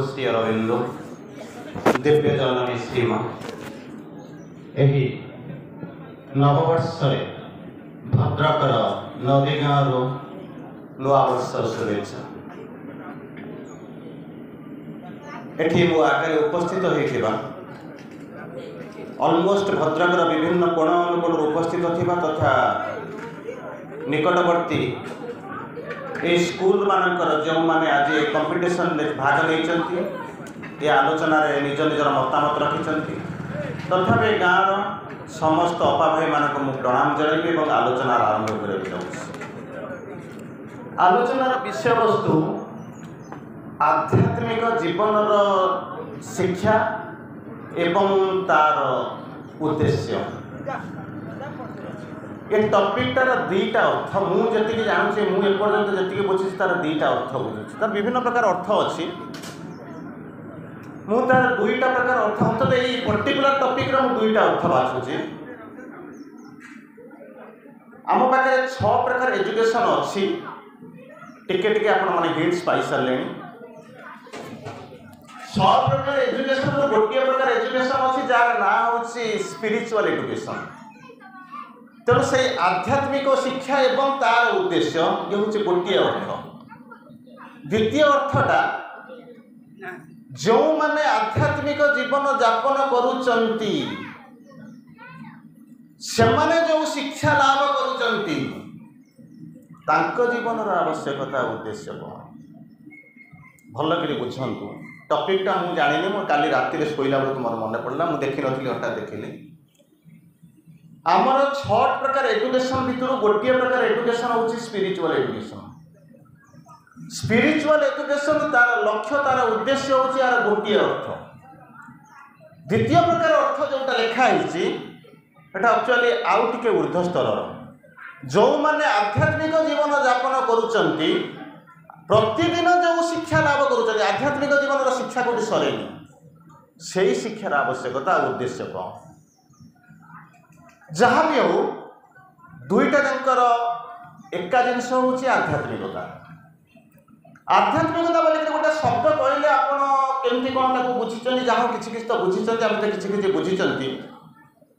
श्री अरविंद दिव्य जननी श्रीमा यही नववर्ष भद्रकर नदीगाँव नुआवर्ष शुभेच्छा। एठी मो आगे उपस्थित होइथिबा ऑलमोस्ट भद्रकर विभिन्न कोण अनुकोण उपस्थित थिबा तथा निकटवर्ती ए स्कूल मानकर जो माने आज कंपटीशन भाग नहीं ये आलोचना रे निज निजर मतामत रखिंट तथापि गाँव समस्त अपा भाई मान प्रणाम जन और आलोचना आरंभ कर आलोचनार विषय वस्तु आध्यात्मिक जीवन शिक्षा एवं तार उद्देश्य। ये टॉपिकटार दुईटा अर्थ मुझे जानूँ मुझे जी बुझी तार दुईटा अर्थ बुझुची तार विभिन्न प्रकार अर्थ अच्छी तार दुईटा प्रकार अर्थ अंत ये पर्टिकुलर टॉपिक दुईटा अर्थ बाछुची। आम पाखे 6 प्रकार एजुकेशन अच्छी टिके टिके आपण माने हिंट्स पाई सारे 6 प्रकार एजुकेशन गोटे प्रकार एजुकेशन अच्छी जार ना हूँ स्पिरिचुअल एजुकेशन। तेणु से आध्यात्मिक शिक्षा एवं तार उद्देश्य ये हूँ गोटे अर्थ। द्वितीय अर्थटा जो माने आध्यात्मिक जीवन यापन करुचंती सेमाने जो शिक्षा लाभ करुचंती तांको जीवनर आवश्यकता उद्देश्य कौन भल कर बुझंतु। टॉपिकटा मु जानिनी मो काली राति रे सोइला बेलू मोर मन पड़ला मु देखि नथिली हठात देखिली आमर 6 प्रकार एजुकेशन भितर गोटे प्रकार एजुकेशन हूँ स्पिरिचुअल एजुकेशन। स्पिरिचुअल एजुकेशन तार लक्ष्य तार उद्देश्य हूँ यार गोटे अर्थ। द्वितीय प्रकार अर्थ जोटा लिखाई एक्चुअली आउ टिके ऊर्ध्व स्तर जो माने आध्यात्मिक जीवन यापन करुचंती प्रतिदिन जो शिक्षा लाभ करुचंती आध्यात्मिक जीवन शिक्षा कोटी सरेनी से शिक्षार आवश्यकता उद्देश्य कौन जहाँ भी हो दुईटा जंकर एका जिनस हूँ आध्यात्मिकता। आध्यात्मिकता बोले गोटे शब्द कहले आपमती कौन ताको बुझी जहाँ कि तो बुझी आम तो किसी बुझी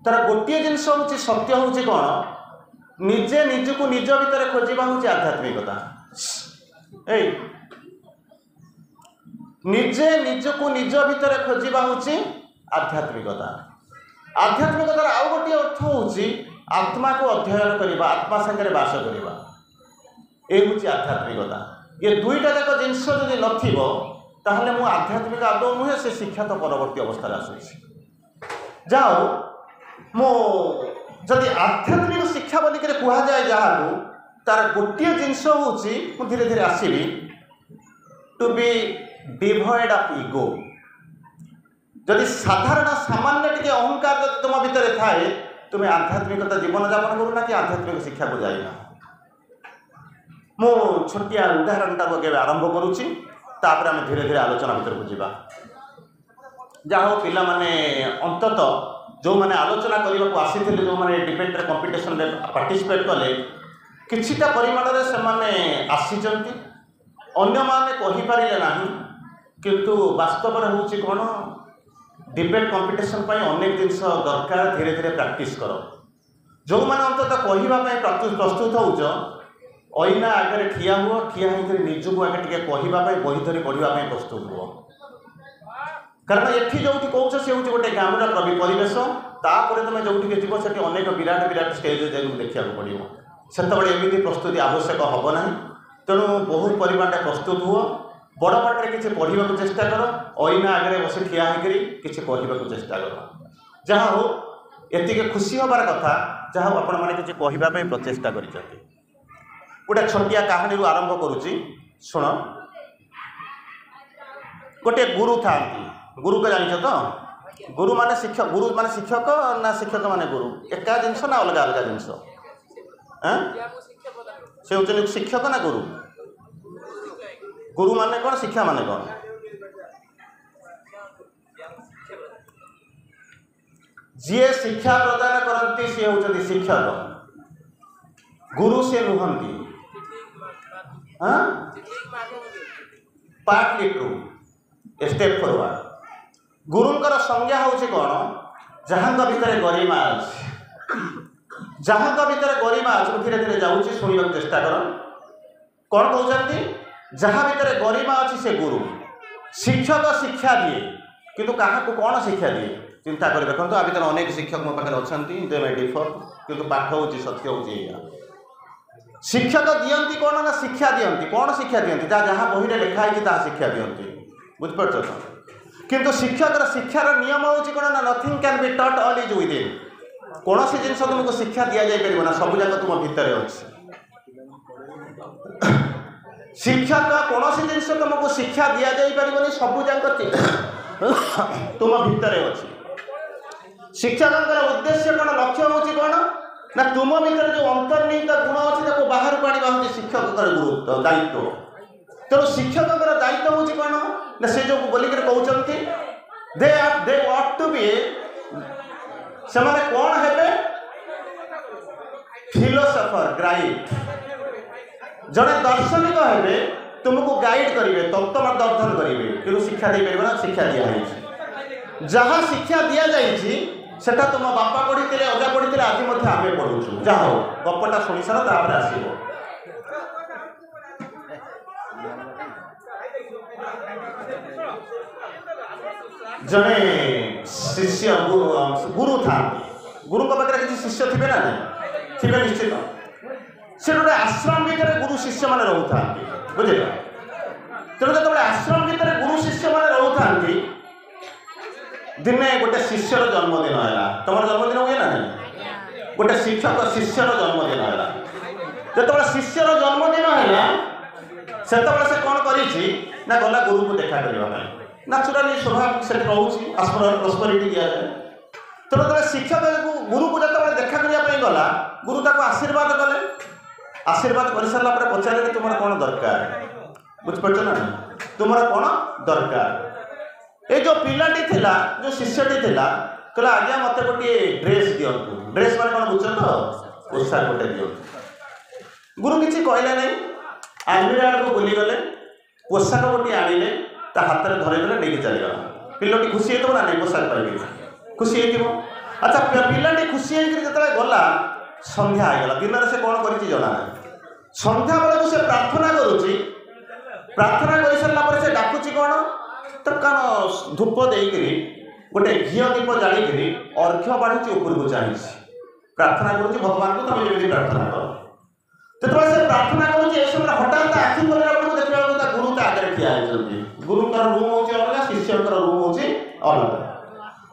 तार गोटे जिनस हूँ सत्य हूँ कौन निजे निजको निज भितर खोजा हूँ आध्यात्मिकता। निजे निजको निज भितर खोजा हूँ आध्यात्मिकता। आध्यात्मिकतार आउ गोटे अर्थ हूँ आत्मा को अध्ययन करवा आत्मा सागर बास करवा ये हूँ आध्यात्मिकता। ये दुईटा जाक जिनस जदि नाले मु आध्यात्मिक आदौ नुहे से शिक्षा तो परवर्ती अवस्था आसूसी जाओ मो जदि आध्यात्मिक शिक्षा बोलिक कह जाए जहाँ तार गोटे जिनस हूँ मुझे धीरे धीरे आसवि to be devoid of ego. जदि साधारण सामान्य टिके अहंकार जब तुम भितर थाए तुम्हें आध्यात्मिकता जीवन यापन करूना कि आध्यात्मिक शिक्षा को जाइना। मो छोटिया उदाहरणटा आरंभ करुच्ची तापर आम धीरे धीरे आलोचना भीतर को जावा जहाँ हो पिला माने अंतत जो माने आलोचना करने को आसी जो माने डिबेट कंपटीशन रे पार्टिसिपेट कले किछिटा परिमाण रे से माने आसीचंती अन्य माने कहि पारिले नाही किंतु वास्तव रे होची कोन डिबेट कंपटीशन अनेक जिनस दरकार धीरे धीरे प्रैक्टिस कर जो मैंने अंततः कहवाई प्रस्तुत होना आगे ठिया हुआ ठिया होकर निजक आगे टे कहवाई बही धरी पढ़ाई प्रस्तुत हुआ कारण ये जो कौच सी हूँ गोटे ग्रामीण परिवेश तापर तुम जो जीव से अनेक विराट विराट स्टेज देखा पड़ो से एमती प्रस्तुति आवश्यक हम ना तेणु बहुत परिमाण प्रस्तुत हुआ बड़ पाटे किसी पढ़ा चेष्टा कर अईना आगे बस ठिया किसी कहवा चेष्टा कर जहाँ हो एति खुशी हबार कथा जहाँ आपण मैंने किसी कहवाई प्रचेषा कर गोटे छोटिया कहानी आरंभ करुच्ची शुण गोटे गुरु था गुरु को जान तो गुरु माने शिक्षक ना शिक्षक माने गुरु एका जिनस ना अलग अलग जिनस से हूँ शिक्षक ना गुरु गुरु माने कौन शिक्षा माने कौन जी शिक्षा प्रदान करती सी हूँ शिक्षक गुरु से नुहंती पार्टली ट्रू स्टेप फॉरवर्ड गुरुंकर संज्ञा हूँ कौन जहाँ भितर गरिमा अच्छी जहाँ भितर गरिमा अच्छी धीरे धीरे जाऊँगी शुणा चेष्टा कर कौन कहते जहाँ भितर गरिमा अच्छी से गुरु शिक्षक शिक्षा दिए किंतु क्या कौन शिक्षा दिए चिंता कर देखो आ भर अनेक शिक्षक मो पाखे अच्छा दे मे डिफर किंतु पाठ हूँ सत्य हूँ शिक्षक दियंती कौन ना शिक्षा दियंती कौन शिक्षा दियंती जहाँ बही में लिखाई शिक्षा दियंती बुझिपार तो किंतु शिक्षक शिक्षार नियम हूँ कौन ना nothing can be taught all is with in कौन जिन तुमको शिक्षा दि जापर ना सब जाक तुम भितर अच्छे शिक्षक कौन जिन तुमको शिक्षा दि जापर सब जाक तुम भितर अच्छे शिक्षक उद्देश्य कौन लक्ष्य हूँ कौन ना तुम भीतर जो अंतर्निहित गुण अच्छी बाहर को आने हूँ शिक्षक गुरुत्व दायित्व तेणु शिक्षक दायित्व हूँ कौन ना से जो बोलिक कहते दे वाट टू बी से कौन है फिलोसफर गाइड जड़े दार्शनिक हे तुमको गाइड करेंगे तत्व दर्शन करेंगे कि शिक्षा दे पार ना शिक्षा दिखाई जहाँ शिक्षा दि जाइए सेटा तुम बापा पढ़ी अजा पढ़ी आज आम पढ़ुचु जा हो गपटा शुणी सार तापर आसो जड़े शिष्य गुरु था गुरु पाखे किसी शिष्य थे ना थे निश्चित से गोटे आश्रम भितर गुरु शिष्य मैंने रोता बुझे तेणु जो आश्रम भितर गुरु शिष्य मैंने रोता दिने गोटे शिष्यर जन्मदिन है तुम जन्मदिन हुए ना नहीं गोटे शिक्षक शिष्यर जन्मदिन है जो शिष्यर जन्मदिन है से कौन कर गला गुरु को देखा करने नाचुराली स्वभाव से रोचे प्रस्परिटी दि जाए तेणु जो शिक्षक गुरु को जो देखा करने गला गुरु ताको आशीर्वाद कले आशीर्वाद कर सारा पचारे तुम कौन दरकार बुझिपार ना तुम कौन दरकार ये जो पिलाटी थिला जो शिष्यटी थिला कहला आज्ञा मत गोटे ड्रेस दिंतु ड्रेस मैंने कौन बुझ तो पोशाक गोटे दिंतु गुरु किसी कहले नहीं आलमीरा आड़ को बुलीगले पोशाक गोटे आनिले ता हाथ में धरदेले नहीं चलीगला पिलाटी खुशी हो ना नहीं पोशाक पाइबी खुशी हो अच्छा पिलाटी खुशी होते गला संध्या आईगला दिन में से कौन कर जना संध्या बेलू से प्रार्थना करुच्ची प्रार्थना कर सारापर से डाकुची कौन तो कौन धूप देकरी गोटे घी दीप जाणी अर्घ्य बाढ़ी उपरको चाहिए प्रार्थना करुच्ची भगवान को तुम जमी प्रार्थना कर तो से प्रार्थना करुच्ची समय हठात आखि खोल देखा गुरु तो आगे ठिया गुरुंर रूम हूँ अलग शिष्य रूम हूँ अलग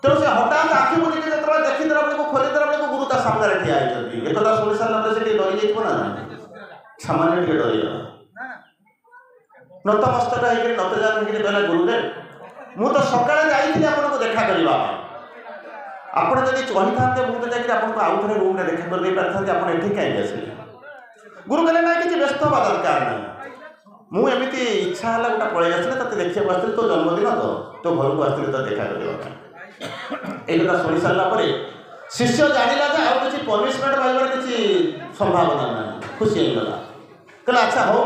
तेणु से हठात आखि बुझे जो देखीदेला बेलू खोलीदेला बेलू गुरु ता सामने ठिया एक शुणी सारा से डरी जाइए ना सामान्य डरी नतमस्तक होकर नतजान होकर कहला गुरुदेव मु तो सकाଳେ ଯାଇଥିଲି आपको देखा करने ଆପଣ ଯଦି କହିଥାନ୍ତେ ମୁଁ ତ ଯାଇକି ଆପଣଙ୍କୁ ଆଉ ଥରେ ରୁମ୍ରେ ଦେଖା କରିଦେଇ ପାରିଥାନ୍ତି ଆପଣ ଏଠି କାହିଁକି ଆସିଲେ ଗୁରୁ କହିଲେ ନାଇଁ କିଛି ବ୍ୟସ୍ତ ହେବା ଦରକାର ନାହିଁ ମୁଁ ଏମିତି ଇଚ୍ଛା ହେଲା ଗୋଟେ ପଳେଇ ଆସିଲେ ତତେ ଦେଖିବାକୁ ଆସିଥିଲି ତୋ ଜନ୍ମଦିନ ତ ତୋ ଘରକୁ ଆସିଥିଲି ତ ଦେଖା କରିବା ପାଇଁ এই কথা শুনি সারা পরে শিষ্য জানিলা যে আর কিছু পনিশমেন্ট পাইবার কিছু সম্ভাবনা নাই খুশি হয়ে গলা कहला अच्छा हो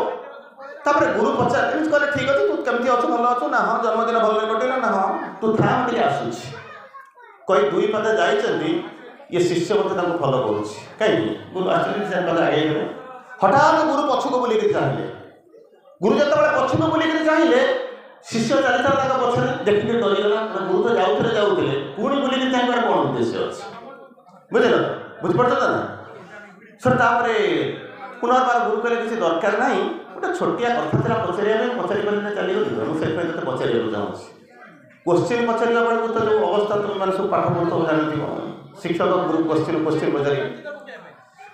तापर गुरु पचार कहले ठीक अच्छे तू केमती अच्छु भल अच्छु ना हाँ जन्मदिन भल कटिला ना हाँ तू था मुझे आसूस कई दुई पद जाइए ये शिष्य मत फलो करुँ कहीं गुरु आगे गए हठात गुरु पछक बुलिक चाहिए गुरु जो पछक बुलिक चाहिए शिष्य चली था पछे देखिए डरीगला गुरु तो जाते पुणी बुलिक चाहिए कौन उद्देश्य अच्छे बुझे बुझिपार ना सर पुनर्बार गुरु कहले किसी दरकार ना गोटे छोटिया कथा था पचार पचारि पारे चलीगली मुझे पचार चाहूँगी क्वेश्चन पचार बेलू तो जो अवस्था तुम मैंने सब पाठ पढ़ुव जान शिक्षक गुरु क्वेश्चन पचार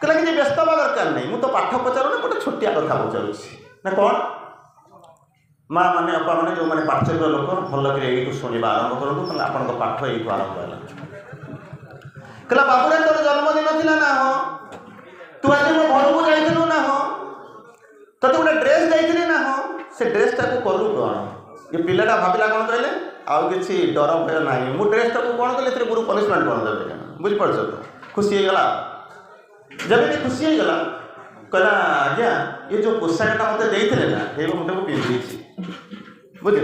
कहला कि व्यस्त हवा दरकार नहीं मुझे तो पाठ पचारूनी गोटे छोटिया कथा पचारूँ ना कौन माँ मैंने अपा मैंने जो मैंने पाठ्यक्र लोक भल कर शुणा आरंभ करूँ आपंक पाठ यू आरंभ है कहला बाबू तोर जन्मदिन थी ना हाँ तू आज मो घर को जाइलु ना हाँ तोते गोटे ड्रेस जाइए ना हाँ से ड्रेस टाक कलु कौन ये पिलाटा भाविला कौन कहले आउ किसी डर भय ना मुझे ड्रेस टाक कौन कले गुरु पनिशमेंट कौन देते बुझिपार तो खुशी होगा जब खुशी होगा कहला आज्ञा ये जो पोशाकटा मत देते ना ये मुझे पिंधि बुझे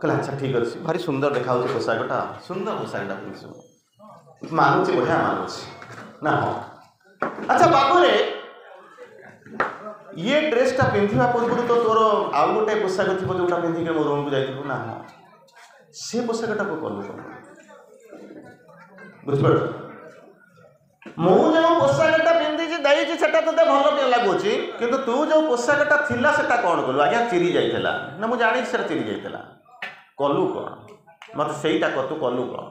कहला अच्छा ठीक अच्छे भारी सुंदर देखा पोशाकटा सुंदर पोशाकटा पिंधु मानुची बढ़िया मानुची ना हाँ अच्छा बाबूरे ये ड्रेसटा पिंधा पूर्व तो तोर आउ गोटे पोशाक थी जोटा पिंधिक मो रूम को जाइलु ना हाँ से पोशाकटा को कलु बुझिपार मु जो पोशाकटा पिंधि देती से तोते भल लगुच किंतु तू जो पोशाकटा थिला सेटा कौन कलु आज्ञा चिरी जाइला ना मुझे जानी से चिरी जाइला कलु कौन मत सेटा तू कलु कौन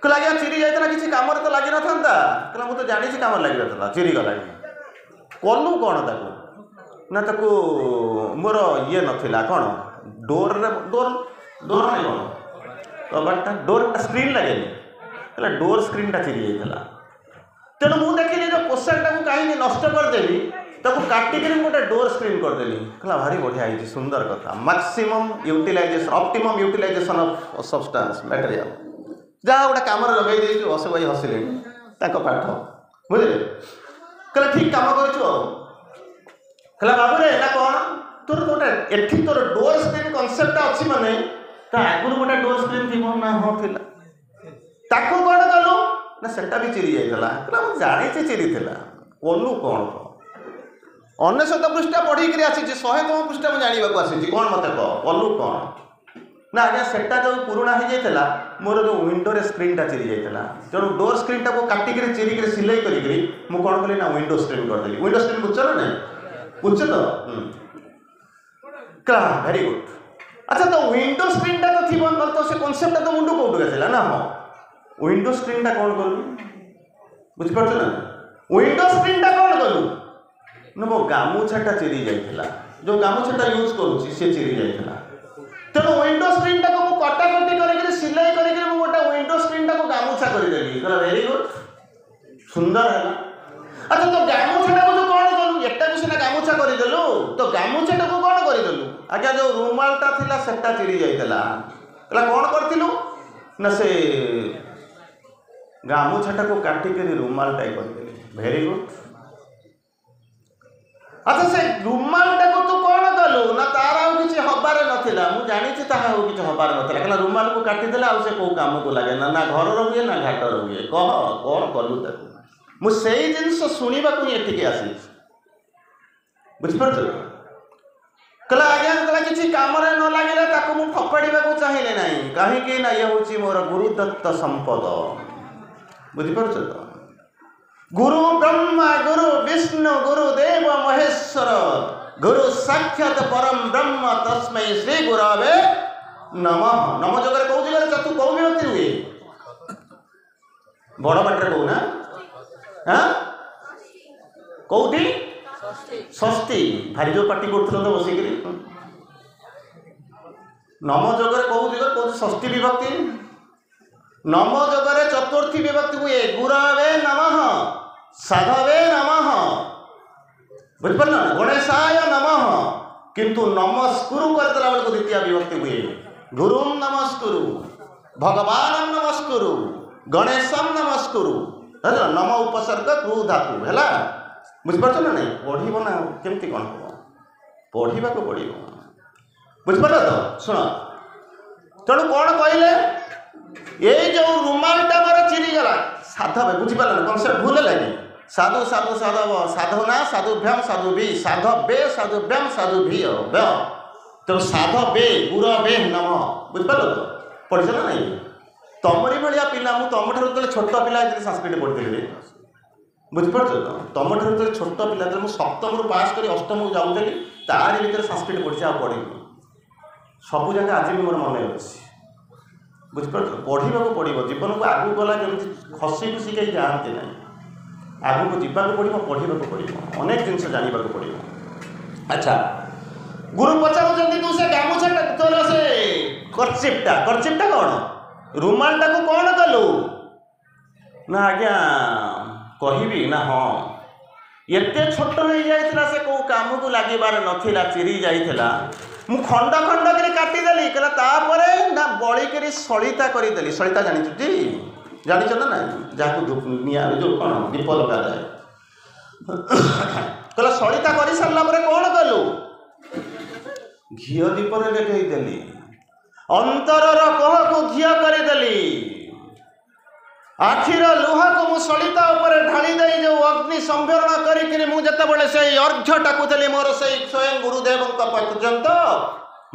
कहला आज्ञा चिरी जाइला किसी काम तो लगी ना कहला मुझे जानी काम लगी ना चिरी गला कलु कौन ताकू ना ताकू मोर ये नथिला कौन डोर डोर डोर नहीं कौन कबाटा डोर स्क्रीन लगे कहला डोर स्क्रीनटा चिरी जाइला तेणु मुझे देखिए जो पोशाकटा को कहीं नष्ट करदेली ताको काटिक गोटे डोर स्क्रीन करदेली कहला भारी बढ़िया है सुंदर कथा maximum utilisation optimum utilisation of substance material जहाँ गोटे कम लगे हस भाई हसिले पाठ बुझे कहला ठीक कम कर बाबूरे ना कौन तोर गोटे एठी तोर डोर स्क्रीन कनसेप्ट अच्छी माने आगुरी गोटे डोर स्क्रीन थी ना हाँ थी ताको कौन कलु ना सेटा भी चिरी जाइला मुझे जानी चिरी थिला कलु कौन अनेशत पृष्ठा पढ़ी आसी 100तम पृष्ठा मुझे जानवाक आसी कौन मत कह कलु कौन ना आज्ञा सेटा जो पुराणा हो जाता मोर जो विंडोरे स्क्रीनटा चिरी जाइला तेणु डोर स्क्रीनटा को काटिक चिरिक सिलाई करी मुझे कौन कली ना विंडो स्क्रीन करदेली विंडो स्क्रीन बुझ ना नहीं बुझ तो क्या वेरी गुड अच्छा तो विंडो स्क्रीनटा तो थी तो से कनसेप्टा तो मुंडू कौटू आसला ना हाँ विंडो स्क्रीनटा कौन कलु बुझिपार ना विंडो स्क्रीनटा कौन कलु ना मो गामुछाटा चिरी जाइला जो गामुछाटा यूज करुच्ची सी चिरी जाइला तेणु विंडो स्क्रीनटा को कटाकटी कर सिलाई करके गोटे विंडो स्क्रीनटा को गामुछा करदेली कहला वेरी गुड सुंदर है अच्छा तो गामुछाटा को कौन कलु एटा भी सीना गामुछा करदेलु तो गामुछाटा को कौन करदेलु आज्ञा जो रुमालटा थिला सेटा चिरी जाइला कहला कौन करथिलु ना से गामुछाटा को काटिक रुमालटा करदेली वेरी गुड अच्छा से रुमालटा को तू कौन कलु ना तार आउ किसी हबार नथिला मु जानी छि ताहा आउ किछि हबार नथिला कहला रुमाल को काटी देला आउ से को काम को लागे ना ना घर रहुए ना घाट रहुए कह कौन कलु ताकू मु सेही जिंस सुनिबा को एठिके आसी बुझिपार कहला आज्ञा कहला किछि काम रे न लागिला ताकू मु फकड़ीबा को चाहिले नाही काहे कि ना ये होची मोर गुरुदत्त संपद बुझिपार तो गुरु ब्रह्मा गुरु विष्णु गुरु देव महेश्वर गुरु साक्षात परम ब्रह्म तस्मै श्री गुरवे नमः नम जगह कौ जगह चतु कौ विभक्ति हुए बड़ पाटे कौ ना हाँ कौटी षष्ठी भारी जो पार्टी कर तो बसिक नम जगह कौ जगह कौ षष्ठी विभक्ति नम जगह चतुर्थी विभक्ति हुए गुरवे नमः साधवे नमः बुझपार ना गणेशाय नमः किंतु नमस्कुरु करदेला बेलू द्वितीय विभक्ति हुए गुरुम नमस्कुरु भगवान नमस्कुरु गणेशम नमस्कुरु नम उपसर्ग क्रू धातु है बुझिपार ना नहीं पढ़ब ना केमती कौन हम पढ़ा को पड़ो बुझिपार तो शुण तेणु कौन कहले ये जो रुमालटा मोर चिरीगला साधव बुझिपार कनसेप्ट भूल है साधु साधु साधव साधुना साधुभ्यम साधुभी साधवे साधुभ्यम साधुभी तेणु साधवे गुरवे नम बुझिपार तो पढ़ी ना नहीं तमरी भाया पिला तुम जो छोट पिला संस्कृत पढ़ी बुझिपार तो तुम जो छोट पिला मुझे सप्तम रु पास कर अष्टम को जाऊँगी तारी भर संस्कृत पढ़ी आ पढ़ी सबू जगह आज भी मोर मन अच्छी बुझिपार पढ़ा को पड़ो जीवन को आगू गला जमी खसी खुशी कहीं जाती ना आगू को जावाक पड़ो पढ़ा को पड़ो अनेक जिन जानवा पड़ो अच्छा गुरु पचार तू से गामुछा तोर से कर्चिपटा कौन रुमालटा को कौन कलु ना आज्ञा कहबी ना हाँ एते छोट हो जाता से कौ कम को लगे नाला चिरी जाइला मु खंड खंड कर काटिदेली कहला तापर ना बलिक सलिता करदेली सलिता जानी जानिच ना ना जहाँ निया जो कौन दीप लगा जाए कहला सलिता कर सारा कौन कलु घी दीप देखदेली अंतरर कोहकु घिया करदेली आखिर लुहाको मु सलिता उपरे ढाली दे जो अग्नि संवरण करी मु जतबेले से अर्घ्य टाकुथली मोर से स्वयं गुरुदेव पर्यंत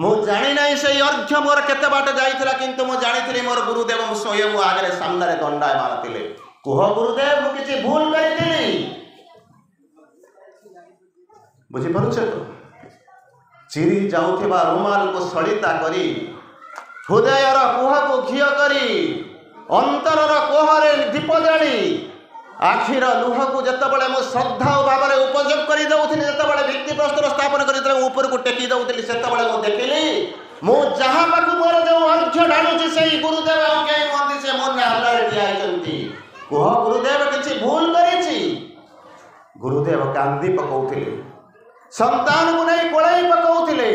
मु जानी नहीं से अर्घ्य मोर केते बाट जाइथिला किंतु मु जानिथिली मोर गुरुदेव स्वयं मु आगे सामने दंडाय मारथिले कुह गुरुदेव मु किछि भूल करिथिली बुझी पारुछ तो चिरी जाउथिबा रुमाल को सलिता करी हृदयर कुह को घिय करी अंतरर कोहरे दीप जाली आखिर लुह को जितेबाला मु श्रद्धा भाव में उपयोग कर दौली जितेबाला भित्ति प्रस्तर स्थापन कर ऊपर को टेकी दौली से देखिली मु जहाँ पाक मोर जो अर्घ्य ढालुची से गुरुदेव कहते से मोर हल्ला ठिया कुह गुरुदेव किसी भूल करी गुरुदेव कांदी पकाउथिले संतान को नहीं कोलाई पकाउथिले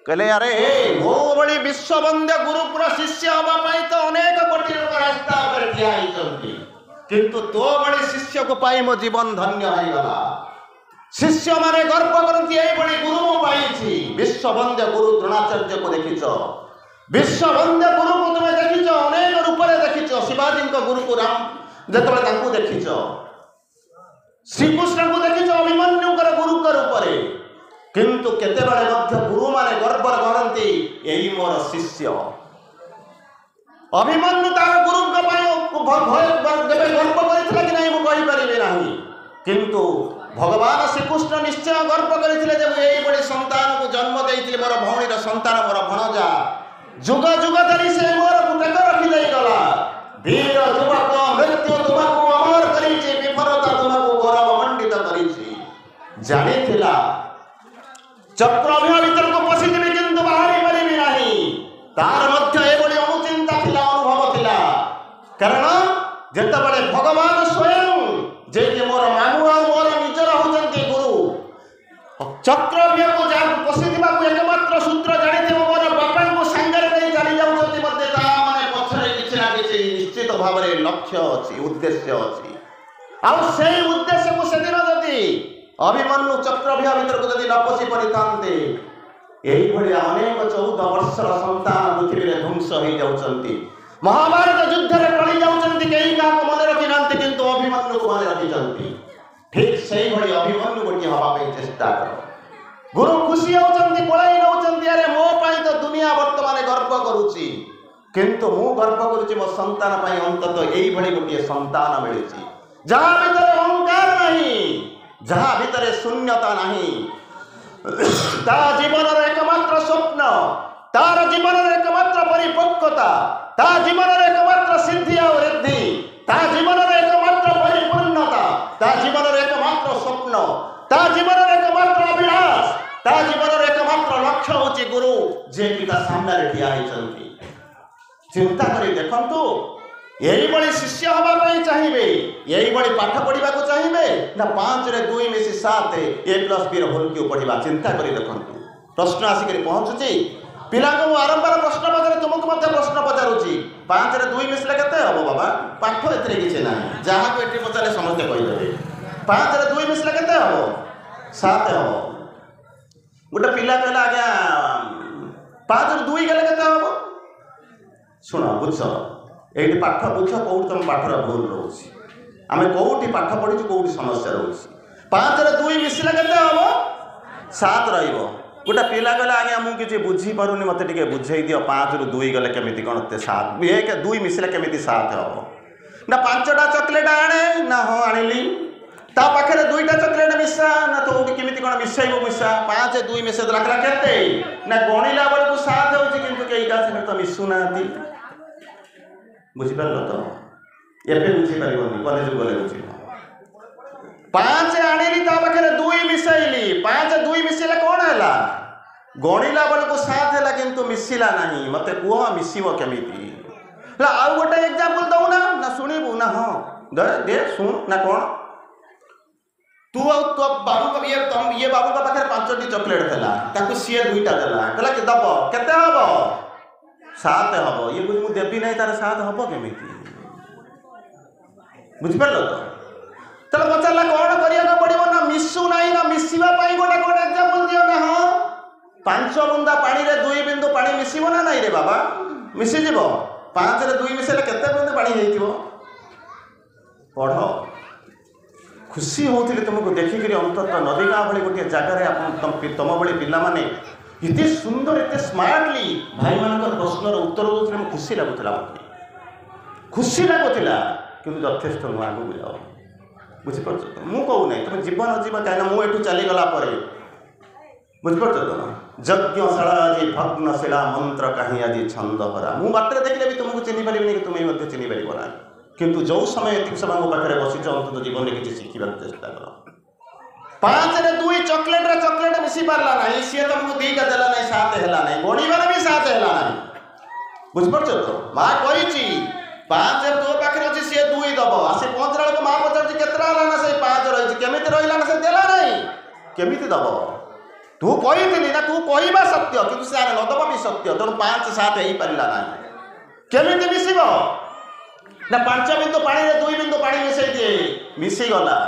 कहले अरे मो बड़ी विश्ववंद्य गुरुपुर शिष्य हवाई तो अनेक कोटी लोक रास्ता पर ठिया किंतु तो बड़ी शिष्य को पाई मो जीवन धन्य हो गला शिष्य माने गर्व करती यही बड़ी गुरु मो पाई विश्ववंद्य गुरु द्रोणाचार्य को देखिच विश्ववंद्य गुरु को तुम देखिच अनेक रूप में देखिच शिवाजी गुरु को राम जो देखिच श्रीकृष्ण को देखिच अभिमन्यु गुरु रूप में किंतु केतेबेले मध्य गुरु माने गर्व करती यही मोर शिष्य अभिमन्यु तार गुरु गर्व करथिला कि नहीं कहि परिबे नहीं किंतु भगवान श्रीकृष्ण निश्चय गर्व करथिले जे यही बड़ी संतान को जन्म देइथिले मोर भौणीर संतान मोर भणजा जुग जुग धरी से मोर गुटक रखि देई गला वीर युवक मृत्यु तुमको अमर करिछि विफलता तुमको गौरव मंडित करिछि जानिथिला चक्रव्यूह भीतर को पशिदेवी किंतु बाहरी पारिबी नहीं तार मध्य एभली अनुचिंता थिला अनुभव थिला कारण जेतेबेले भगवान स्वयं जे कि मोर मामू आ मोर निजर होचंती गुरु चक्रव्यूह को जा पशिदिबा को एकमात्र सूत्र जानिथिबो मोर बापा को संगर नहीं चली जाउछंती मध्ये ता माने पछरे किछि ना किछि निश्चित भाव में लक्ष्य अछि उद्देश्य अछि आ सेही उद्देश्य को सेदिन जदी अभिमन्यु चक्रव्यूह भीतर को जदि न पशि परितांते यही भलिया अनेक 14 वर्षर संतान पृथ्वी में ध्वंस हो जाउछंती महाभारत युद्ध रे टळी जाउछंती केही का को मन रखि नांती किंतु अभिमन्यु को मन रखि जंती ठीक सही भली अभिमन्यु गोटी हवा पे चेष्टा करो गुरु खुशी होचंती कोलाई नउछंती अरे मो पई तो दुनिया वर्तमान गर्व करूची किंतु मु गर्व करूची मो संतान पई अंतत एही भली गोटी संतान मिलिची जहां भीतर अहंकार नहीं जहाँ भीतर शून्यता नहीं ता जीवन एकमात्र स्वप्न तार जीवन एकमात्र परिपक्वता ता जीवन एकमात्र सिद्धि और वृद्धि ता जीवन एकमात्र परिपूर्णता ता जीवन एकमात्र स्वप्न ता जीवन एकमात्र अभिलाष ता जीवन एकमात्र लक्ष्य होची गुरु जे पिता सामने ठिया होइछंती चिंता करी देखंतु यही बड़ी शिष्य हवा चाहिए यही बड़ी पाठ पढ़ा चाहिए ना 5 रे 2 मिसी 7 A+B होल क्यों पढ़ा चिंता करी देखु प्रश्न आसिक पहुँचुची पिला को आरंभ प्रश्न पचारे तुमको मत प्रश्न पचारुची 5 रे 2 मिसले केते हबो बाबा पाठ एतरे किछि नाही जहाँ को एटी पचारे समझते कहिदेबे 5 रे 2 मिसले केते हबो 7 हबो गोटे पिला कहला आज्ञा 5 रे 2 गेले केते हबो सुनो बुझ ये पाठ बुझ कौट तुम पाठर भूल रोचे आम कौटी पाठ पढ़ी कौटी समस्या रोचे 5 रे 2 मिसले के हम 7 रोटे पिला कहला आज्ञा मुझे बुझीपारूनी मत टे बुझे दियो 5 रू 2 गले केमी कौन 7 1 2 मिसले केमी 7 हम ना 5टा चॉकलेट आने ना हाँ आनिली ता पाखे 2टा चॉकलेट मिसा ना तो केमी कौन मिसाइब मिसा 5 2 मिसा रखला केते ना गणिला बेलू 7 होची किंतु कई का तो मिसुना बुझीपार तो एवं बुझीपार कलेज गले बुझ 5 आनिली ता पाखे 2 मिसाइली 5 2 मिसले कौन है गणिला बेलू 7 है किंतु मिसिला नहीं मत कह मिसब केमी आउ गोटे एग्जांपल दौना ना शुणु ना हाँ दे शुण ना कौन तू तो बाबू ये बाबू का पाखे 5टी चॉकलेट था सी 2टा देला कहला कि दब केते हम 7 हम ये बुझ मुझे देवी नहीं तार 7 हम केमी बुझिपार तो पचारा कौन करा पड़ो ना मिसु ना मिसवाई गोटे गोटे एग्जांपल दियो ना हाँ 5 ବୁନ୍ଦା ପାଣିରେ 2 ବିନ୍ଦୁ ପାଣି ମିଶିବ ନା ନାଇଁ ରେ ବାବା? ମିଶିଯିବ। 5 ରେ 2 ମିଶେଇଲେ କେତେ ବୁନ୍ଦା ପାଣି ହେଇଥିବ? ପଢ଼। ଖୁସି ହେଉଥିଲି ତୁମକୁ ଦେଖିକିରି ଅନ୍ତତଃ ନଦୀ ଗାଁ ଭଳି ଗୋଟିଏ ଜାଗାରେ ତମ ଭଳି ପିଲାମାନେ ଏତେ ସୁନ୍ଦର ଏତେ ସ୍ମାର୍ଟଲି ଭାଇମାନଙ୍କର ପ୍ରଶ୍ନର ଉତ୍ତର ଦେଉଥିଲେ। ମୁଁ ଖୁସି ଲାଗୁଥିଲା, ମୋତେ ଖୁସି ଲାଗୁଥିଲା। କିନ୍ତୁ ଯଥେଷ୍ଟ ନୂଆ ଆଗକୁ ଯାଅ। ବୁଝିପାରୁଛ ତ? ମୁଁ କହୁନାହିଁ ତୁମେ ଯିବ ନ ଯିବ, କାହିଁକିନା ମୁଁ ଏଠୁ ଚାଲିଗଲା ପରେ ବୁଝିପାରୁଛ ତ? ଯଜ୍ଞଶାଳା ଆଜି ଭଗ୍ନଶିଳା ମନ୍ତ୍ର କାହିଁ ଆଜି ଛନ୍ଦ ହରା। ମୁଁ ବାଟରେ ଦେଖିଲେ ବି ତୁମକୁ ଚିହ୍ନି ପାରିବିନି କି ତୁମେ ମଧ୍ୟ ଚିହ୍ନି ପାରିବ ନା। କିନ୍ତୁ ଯେଉଁ ସମୟ ଏତିକି ସମୟ ମୋ ପାଖରେ ବସିଛ ଅନ୍ତତଃ ଜୀବନରେ କିଛି ଶିଖିବାକୁ ଚେଷ୍ଟା କର। 5 ରେ 2 ଚକୋଲେଟ ମିଶି ପାରିଲା ନାହିଁ, ସିଏ ତମକୁ 2ଟା ଦେଲା ନାହିଁ, 7 ହେଲା ନାହିଁ। ଗଣିବାର ବି 7 ହେଲା ନାହିଁ। ବୁଝିପାରୁଛ ତ? ମା କହିଛି 5 ତୋ ପାଖରେ ଅଛି, ସିଏ 2 ଦବ। ଆସି ପହଞ୍ଚିଲା ବେଳକୁ ମା ପଚାରୁଛି କେତେଟା ହେଲା ନା, ସେଇ 5 ରହିଛି। କେମିତି ରହିଲା ନା, ସେ ଦେଲା ନାହିଁ। କେମିତି ଦବ? ତୁ କହିଥିଲି ନା, ତୁ କହିବା ସତ୍ୟ, କିନ୍ତୁ ସେ ନ ଦବ ବି ସତ୍ୟ। ତେଣୁ 5 7 ହେଇପାରିଲା ନାହିଁ। କେମିତି ମିଶିବ ନା? 5 ବିନ୍ଦୁ ପାଣିରେ 2 ବିନ୍ଦୁ ପାଣି ମିଶେଇ ଦିଏ, ମିଶିଗଲା।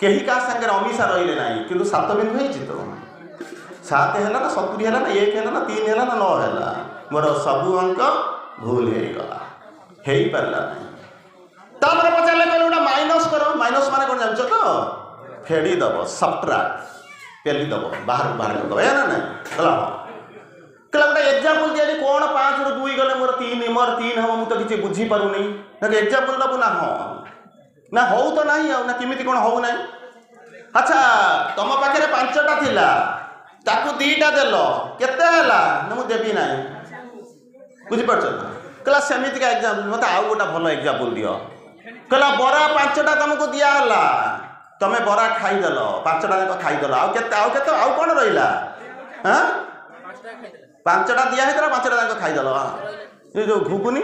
କେହି କାହା ସାଙ୍ଗରେ ଅମିଶା ରହିଲେ ନାହିଁ, କିନ୍ତୁ 7 ବିନ୍ଦୁ ହେଇଛି ତ। 7 ହେଲା ନା 70 ହେଲା ନା 1 ହେଲା ନା 3 ହେଲା ନା 9 ହେଲା। ମୋର ସବୁ ଅଙ୍କ ଭୁଲ ହେଇଗଲା, ହେଇପାରିଲା ନାହିଁ। ତାପରେ ପଚାରିଲେ, କହିଲେ ଗୋଟେ ମାଇନସ୍ କର। ମାଇନସ୍ ମାନେ କ'ଣ ଜାଣିଛ ତ? ଫେଡ଼ିଦେବ, ସବଟ୍ରାକ୍ଟ, ପେଲିଦେବ, ବାହାରକୁ ବାହାର କରିଦେବ, ଏ ନା ନାହିଁ। ହେଲା କହିଲା ଗୋଟେ ଏକ୍ଜାମ୍ପଲ୍ ଦିଆଯାଏ, କ'ଣ 5 ରୁ 2 ଗଲେ ମୋର 3 ହେବ, ମୁଁ ତ କିଛି ବୁଝିପାରୁନି। ନା ଏକ୍ଜାମ୍ପଲ୍ ଦେବୁ ନା? ହଁ ନା ହଉ ତ ନାହିଁ ଆଉ, ନା କେମିତି କ'ଣ ହଉ ନାହିଁ? ଆଚ୍ଛା ତମ ପାଖରେ 5ଟା ଥିଲା, ତାକୁ 2ଟା ଦେଲ, କେତେ ହେଲା? ନା ମୁଁ ଦେବି ନାହିଁ। ବୁଝିପାରୁଛ ନା? କହିଲା ସେମିତିକା ଏକ୍ଜାମ୍ପଲ୍, ମୋତେ ଆଉ ଗୋଟେ ଭଲ ଏକ୍ଜାମ୍ପଲ୍ ଦିଅ। କହିଲା ବରା 5ଟା ତମକୁ ଦିଆହେଲା, ତମେ ବରା ଖାଇଦେଲ, 5ଟା ଯାକ ଖାଇଦେଲ, ଆଉ କେତେ ଆଉ କ'ଣ ରହିଲା? 5ଟା ଦିଆ ହେଇଥିଲା, 5ଟା ଯାକ ଖାଇଦେଲ। ଏ ଯୋଉ ଘୁଗୁନି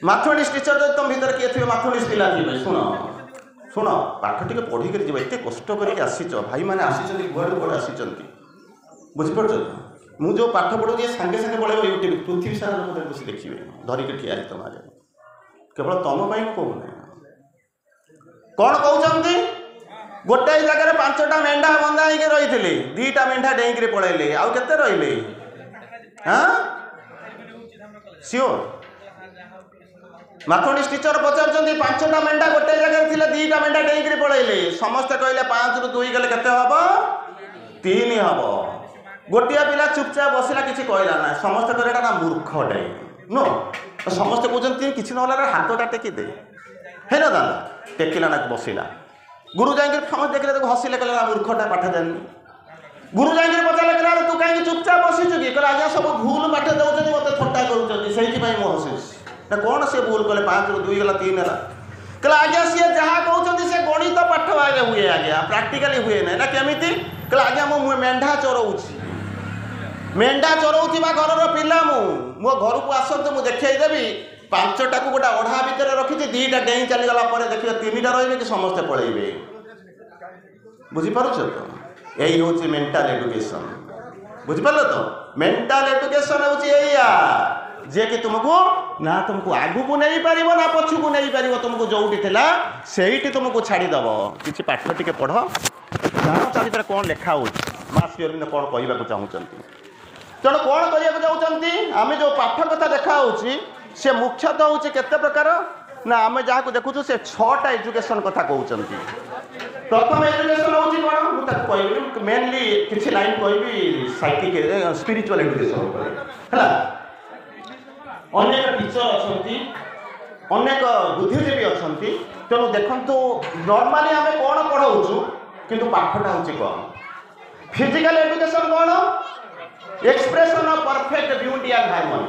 ମାଥମେଟିକ୍ସ ଟିଚର ଯଦି ତମ ଭିତରେ କିଏ ଥିବେ, ମାଥମେଟିକ୍ସ ପିଲା ଥିବେ, ଶୁଣ ପାଠ ଟିକେ ପଢ଼ିକରି ଯିବ। ଏତେ କଷ୍ଟ କରିକି ଆସିଛ, ଭାଇମାନେ ଆସିଛନ୍ତି, କୁଆଡ଼ୁ କୁଆଡ଼େ ଆସିଛନ୍ତି। ବୁଝିପାରୁଛ? ମୁଁ ଯେଉଁ ପାଠ ପଢ଼ୁଛି ସାଙ୍ଗେ ସାଙ୍ଗେ ପଳେଇବ ୟୁଟ୍ୟୁବ୍, ପୃଥିବୀ ସାରା ଲୋକ ବସି ଦେଖିବେ, ଧରିକି ଠିଆ ହେଇଛି ତମ ଆଗରେ। କେବଳ ତମ ପାଇଁ ମୁଁ କହୁନାହିଁ। କ'ଣ କହୁଛନ୍ତି? ଗୋଟାଏ ଜାଗାରେ 5ଟା ମେଣ୍ଢା ବନ୍ଧା ହେଇକି ରହିଥିଲେ, 2ଟା ମେଣ୍ଢା ଡେଇଁକିରି ପଳେଇଲେ, ଆଉ କେତେ ରହିଲେ? ସିଓର? ମାଥମେଟିକ୍ସ ଟିଚର ପଚାରୁଛନ୍ତି 5ଟା ମେଣ୍ଢା ଗୋଟେ ଜାଗାରେ ଥିଲେ, 2ଟା ମେଣ୍ଢା ଡେଇଁକିରି ପଳେଇଲେ। ସମସ୍ତେ କହିଲେ 5 ରୁ 2 ଗଲେ କେତେ ହବ? 3 ହବ। ଗୋଟିଏ ପିଲା ଚୁପଚାପ ବସିଲା, କିଛି କହିଲା ନାହିଁ। ସମସ୍ତେ କହିଲେ ଏଟା ନା ମୂର୍ଖଟେ। ନୁହଁ, ସମସ୍ତେ କହୁଛନ୍ତି କିଛି ନହେଲା ହାତଟା ଟେକି ଦେ। ହେଇନ ଦାଦା ଟେକିଲା ନା, ବସିଲା। ଗୁରୁ ଯାଇକିରି ସମସ୍ତେ ଦେଖିଲେ, ତାକୁ ହସିଲେ, କହିଲେ ନା ମୂର୍ଖଟା, ପାଠ ଜାଣିନି। ଗୁରୁ ଯାଇକିରି ପଚାରିଲେ, କହିଲା ତୁ କାହିଁକି ଚୁପଚାପ ବସିଛୁ କି? କହିଲା ଆଜ୍ଞା ସବୁ ଭୁଲ ପାଠ ଦେଉଛନ୍ତି, ମୋତେ ଥଟ୍ଟା କରୁଛନ୍ତି, ସେଇଥିପାଇଁ ମୁଁ ହସୁଛି। ନା କ'ଣ ସେ ଭୁଲ କଲେ? 5 ରୁ 2 ଗଲା, 3 ହେଲା। କହିଲା ଆଜ୍ଞା ସିଏ ଯାହା କହୁଛନ୍ତି ସେ ଗଣିତ ପାଠ ଆଜ୍ଞା ହୁଏ, ଆଜ୍ଞା ପ୍ରାକ୍ଟିକାଲି ହୁଏ ନାହିଁ। ନା କେମିତି? କହିଲା ଆଜ୍ଞା ମୁଁ ମେଣ୍ଢା ଚରଉଛି, ମେଣ୍ଢା ଚରଉଥିବା ଘରର ପିଲା ମୁଁ। ମୋ ଘରକୁ ଆସନ୍ତୁ, ମୁଁ ଦେଖେଇଦେବି। 5ଟାକୁ ଗୋଟେ ଅଢ଼ା ଭିତରେ ରଖିଛି, 2ଟା ଡେଇଁ ଚାଲିଗଲା ପରେ ଦେଖିବେ 3ଟା ରହିବେ କି ସମସ୍ତେ ପଳେଇବେ। ବୁଝିପାରୁଛ ତ? ଏଇ ହେଉଛି ମେଣ୍ଟାଲ ଏଡୁକେସନ୍। ବୁଝିପାରିଲ ତ? ମେଣ୍ଟାଲ ଏଡୁକେସନ୍ ହେଉଛି ଏଇଆ, ଯିଏକି ତୁମକୁ ଆଗକୁ ନେଇପାରିବ ନା ପଛକୁ ନେଇପାରିବ। ତୁମକୁ ଯେଉଁଠି ଥିଲା ସେଇଠି ତୁମକୁ ଛାଡ଼ିଦେବ। କିଛି ପାଠ ଟିକେ ପଢ଼, ଜାଣ ତା ଭିତରେ କ'ଣ ଲେଖା ହେଉଛି, ମା ଶ୍ରୀ ଅରବିନ୍ଦ କ'ଣ କହିବାକୁ ଚାହୁଁଛନ୍ତି। ତେଣୁ କ'ଣ କରିବାକୁ ଚାହୁଁଛନ୍ତି? ଆମେ ଯେଉଁ ପାଠ କଥା ଦେଖାହେଉଛି ସେ ମୁଖ୍ୟତଃ ହେଉଛି କେତେ ପ୍ରକାର ନା, ଆମେ ଯାହାକୁ ଦେଖୁଛୁ ସେ 6ଟା ଏଜୁକେସନ୍ କଥା କହୁଛନ୍ତି। ପ୍ରଥମ ଏଜୁକେସନ୍ ହେଉଛି କ'ଣ? ମୁଁ ତାକୁ କହିବି, ମେନଲି କିଛି ଲାଇନ୍ କହିବି ସାଇକିକ୍ ସ୍ପିରିଚୁଆଲ୍ ଏଜୁକେସନ୍ ଉପରେ। ହେଲା, ଅନେକ ଟିଚର ଅଛନ୍ତି, ଅନେକ ବୁଦ୍ଧିଜୀବୀ ଅଛନ୍ତି। ତେଣୁ ଦେଖନ୍ତୁ, ନର୍ମାଲି ଆମେ କ'ଣ ପଢ଼ାଉଛୁ, କିନ୍ତୁ ପାଠଟା ହେଉଛି କ'ଣ? ଫିଜିକାଲ ଏଜୁକେସନ୍ କ'ଣ? Expression of perfect beauty and harmony.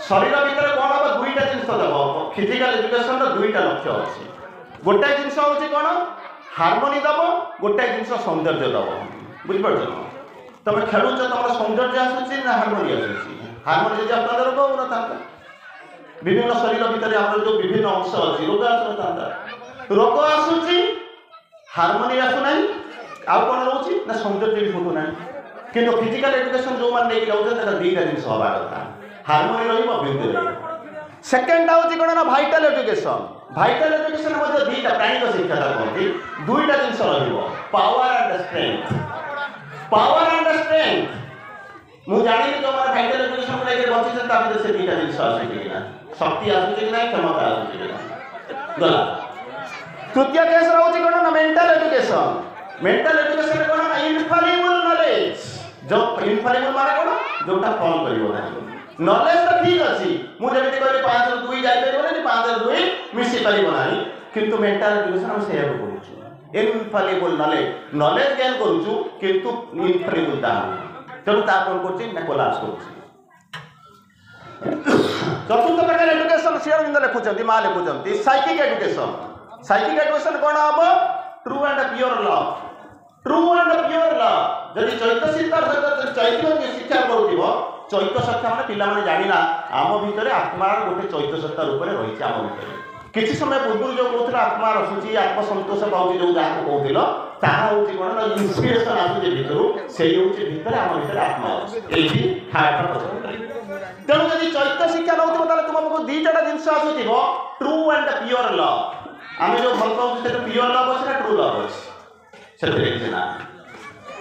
ଶରୀର ଭିତରେ କ'ଣ ହେବ? 2ଟା ଜିନିଷ ଦେବ। ଫିଜିକାଲ ଏଜୁକେସନ୍ର 2ଟା ଲକ୍ଷ୍ୟ ଅଛି। ଗୋଟାଏ ଜିନିଷ ହେଉଛି କ'ଣ? ହାରମୋନି ଦେବ, ଗୋଟାଏ ଜିନିଷ ସୌନ୍ଦର୍ଯ୍ୟ ଦେବ। ବୁଝିପାରୁଛ? ତମେ ଖେଳୁଛ, ତମର ସୌନ୍ଦର୍ଯ୍ୟ ଆସୁଛି ନା ହାରମୋନି ଆସୁଛି? ହାରମୋନି ଯଦି ଆପଣଙ୍କର ରୋଗ ହେଉନଥାନ୍ତା, ବିଭିନ୍ନ ଶରୀର ଭିତରେ ଆମର ଯେଉଁ ବିଭିନ୍ନ ଅଂଶ ଅଛି, ରୋଗ ଆସୁନଥାନ୍ତା। ରୋଗ ଆସୁଛି, ହାରମୋନି ଆସୁନାହିଁ, ଆଉ କ'ଣ ରହୁଛି ନା ସୌନ୍ଦର୍ଯ୍ୟ ବି ଘଟୁନାହିଁ। କିନ୍ତୁ ଫିଜିକାଲ ଏଜୁକେସନ୍ ଯେଉଁମାନେ ନେଇକି ଯାଉଛନ୍ତି, ତାର 2ଟା ଜିନିଷ ହେବା କଥା, ହାରମୋନି ରହିବ, ବିୟୁଟି ରହିବ। ସେକେଣ୍ଡଟା ହେଉଛି କ'ଣ ନା ଭାଇଟାଲ ଏଜୁକେସନ୍। ଭାଇଟାଲ ଏଜୁକେସନ ମଧ୍ୟ ଦୁଇଟା ପ୍ରାଣିକ ଶିକ୍ଷା କହନ୍ତି ଦୁଇଟା ଜିନିଷ ରହିବ power and strength. Power and strength ମୁଁ ଜାଣିନି ଯୋଉମାନେ ଭାଇଟାଲ ଏଜୁକେସନ ନେଇକି ବଞ୍ଚିଛନ୍ତି ତା ଭିତରେ ସେ ଦୁଇଟା ଜିନିଷ ଆସୁଛି କି ନା ଶକ୍ତି ଆସୁଛି କି ନାହିଁ କ୍ଷମତା ଆସୁଛି କି ନା ଗଲା। ତୃତୀୟ କେସ୍ ରହୁଛି କ'ଣ ନା ମେଣ୍ଟାଲ ଏଜୁକେସନ। ମେଣ୍ଟାଲ ଏଜୁକେସନ କ'ଣ ନା ଇନଫାଲିବୁଲ ନଲେଜ। ଯୋଉ ଇନଫାଲିବୁଲ ମାନେ କ'ଣ ଯୋଉଟା ଫଲ୍ କରିବ ନାହିଁ। ନଲେଜ ତ ଠିକ ଅଛି ମୁଁ ଯେମିତି କହିଲି 5 ରୁ 2 ଯାଇପାରିବନି 5 ରୁ 2 ମିଶି ପାରିବ ନାହିଁ କିନ୍ତୁ ମେଣ୍ଟାଲ ଏଜୁକେସନ ଆମେ ସେଇଆକୁ କରୁଛୁ ଇନଫାଲିବୁଲ ନଲେଜ ନଲେଜ ଗେନ୍ କରୁଛୁ କିନ୍ତୁ ଇନଫାଲିବୁଲ ତାହା ତେଣୁ ତା କ'ଣ କରୁଛି ନା କୋଲାପ୍ସ କରୁଛି। ଚତୁର୍ଥ ପ୍ରକାର ଏଜୁକେସନ ଶ୍ରୀ ଅରବିନ୍ଦ ଲେଖୁଛନ୍ତି ମା ଲେଖୁଛନ୍ତି ସାଇକିକ ଏଜୁକେସନ। ସାଇକିକ ଏଜୁକେସନ କ'ଣ ହବ true and pure love. True and pure love ଯଦି ଚୈତସିକତାର ସହିତ ଚୈତନ୍ୟ ଶିକ୍ଷା କରୁଥିବ ଚୈତ ସତ୍ତା ମାନେ ପିଲାମାନେ ଜାଣିନା ଆମ ଭିତରେ ଆତ୍ମାର ଗୋଟେ ଚୈତ ସତ୍ତା ରୂପରେ ରହିଛି ଆମ ଭିତରେ। କିଛି ସମୟ ପୂର୍ବରୁ ଯେଉଁ କହୁଥିଲ ଆତ୍ମା ରସୁଛି ଆତ୍ମସନ୍ତୋଷ ପାଉଛି ଯେଉଁ ଯାହାକୁ କହୁଥିଲ ତାହା ହେଉଛି କ'ଣ ନା ଇନ୍ସପିରେସନ ଆସୁଛି ଭିତରୁ ସେଇ ହେଉଛି ଭିତରେ ଆମ ଭିତରେ ଆତ୍ମା ଅଛି ଏଇଠି ହାର୍ଟର ପଛରେ। ତେଣୁ ଯଦି ଚୈତ ଶିକ୍ଷା ନେଉଥିବ ତାହେଲେ ତୁମକୁ ଦୁଇଟା ଜିନିଷ ଆସୁଥିବ ଟ୍ରୁ ଆଣ୍ଡ ପିଓର ଲଭ୍। ଆମେ ଯେଉଁ ଭଲ ପାଉଛୁ ସେଟା ପିଓର ଲଭ୍ ଅଛି ନା ଟ୍ରୁ ଲଭ୍ ଅଛି ସେଥିରେ କିଛି ନା।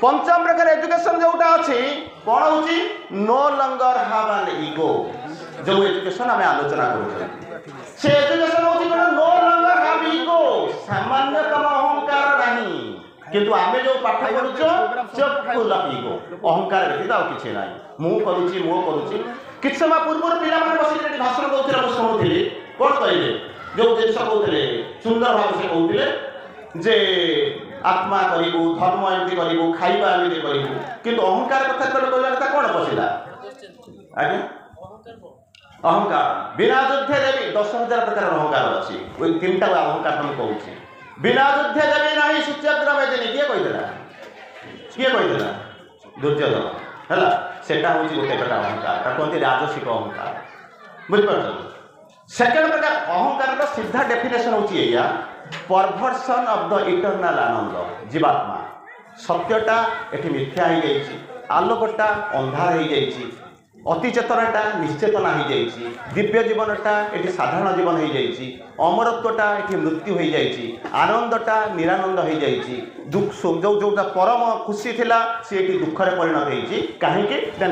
पंचम प्रकार एजुकेशन जोटा अच्छी कौन हूँ नो लंगर हाव एन इगो जो एजुकेशन आम आलोचना कर एजुकेशन हूँ कौन नो लंगर हाव इगो सामान्यतम अहंकार नहीं किंतु आम जो पाठ पढ़ुच फुल ऑफ इगो अहंकार व्यतीत आउ किसी ना मु करुच्ची मो करुच्ची किछ समय पूर्व पिला बस भाषण कौन मुझे शुणुली कौन कहले जो जिन कहते सुंदर भाव से कहते जे आत्मा करू धर्म एमती करू खाइबा एमती करू किंतु अहंकार कथा कहला कथा कौन पशिला आज्ञा अहंकार बिना युद्धे देवी 10,000 प्रकार अहंकार अच्छी तीन टा अहंकार तुम कहूँ बिना युद्धे देवी नहीं सूच्याग्र मेदिनी किए कहीदेला दुर्योधन है सेटा हूँ गोटे प्रकार अहंकार कहते राजसिक अहंकार बुझिपार। सेकेंड प्रकार अहंकार सीधा डेफिनेशन हूँ या परभर्सन ऑफ द इटर्नल आनंद जीवात्मा सत्यटा एठी मिथ्या हो जाइए आलोकटा अंधार हो जाइए अति चेतनाटा निश्चेतना हो जाइए दिव्य जीवनटा ये साधारण जीवन हो जाइए अमरत्वटा ये मृत्यु हो जाइए आनंदटा निरानंद हो जाइए दुख जो जोटा परम खुशी थिला सी ये दुखरे परिणत होती कहीं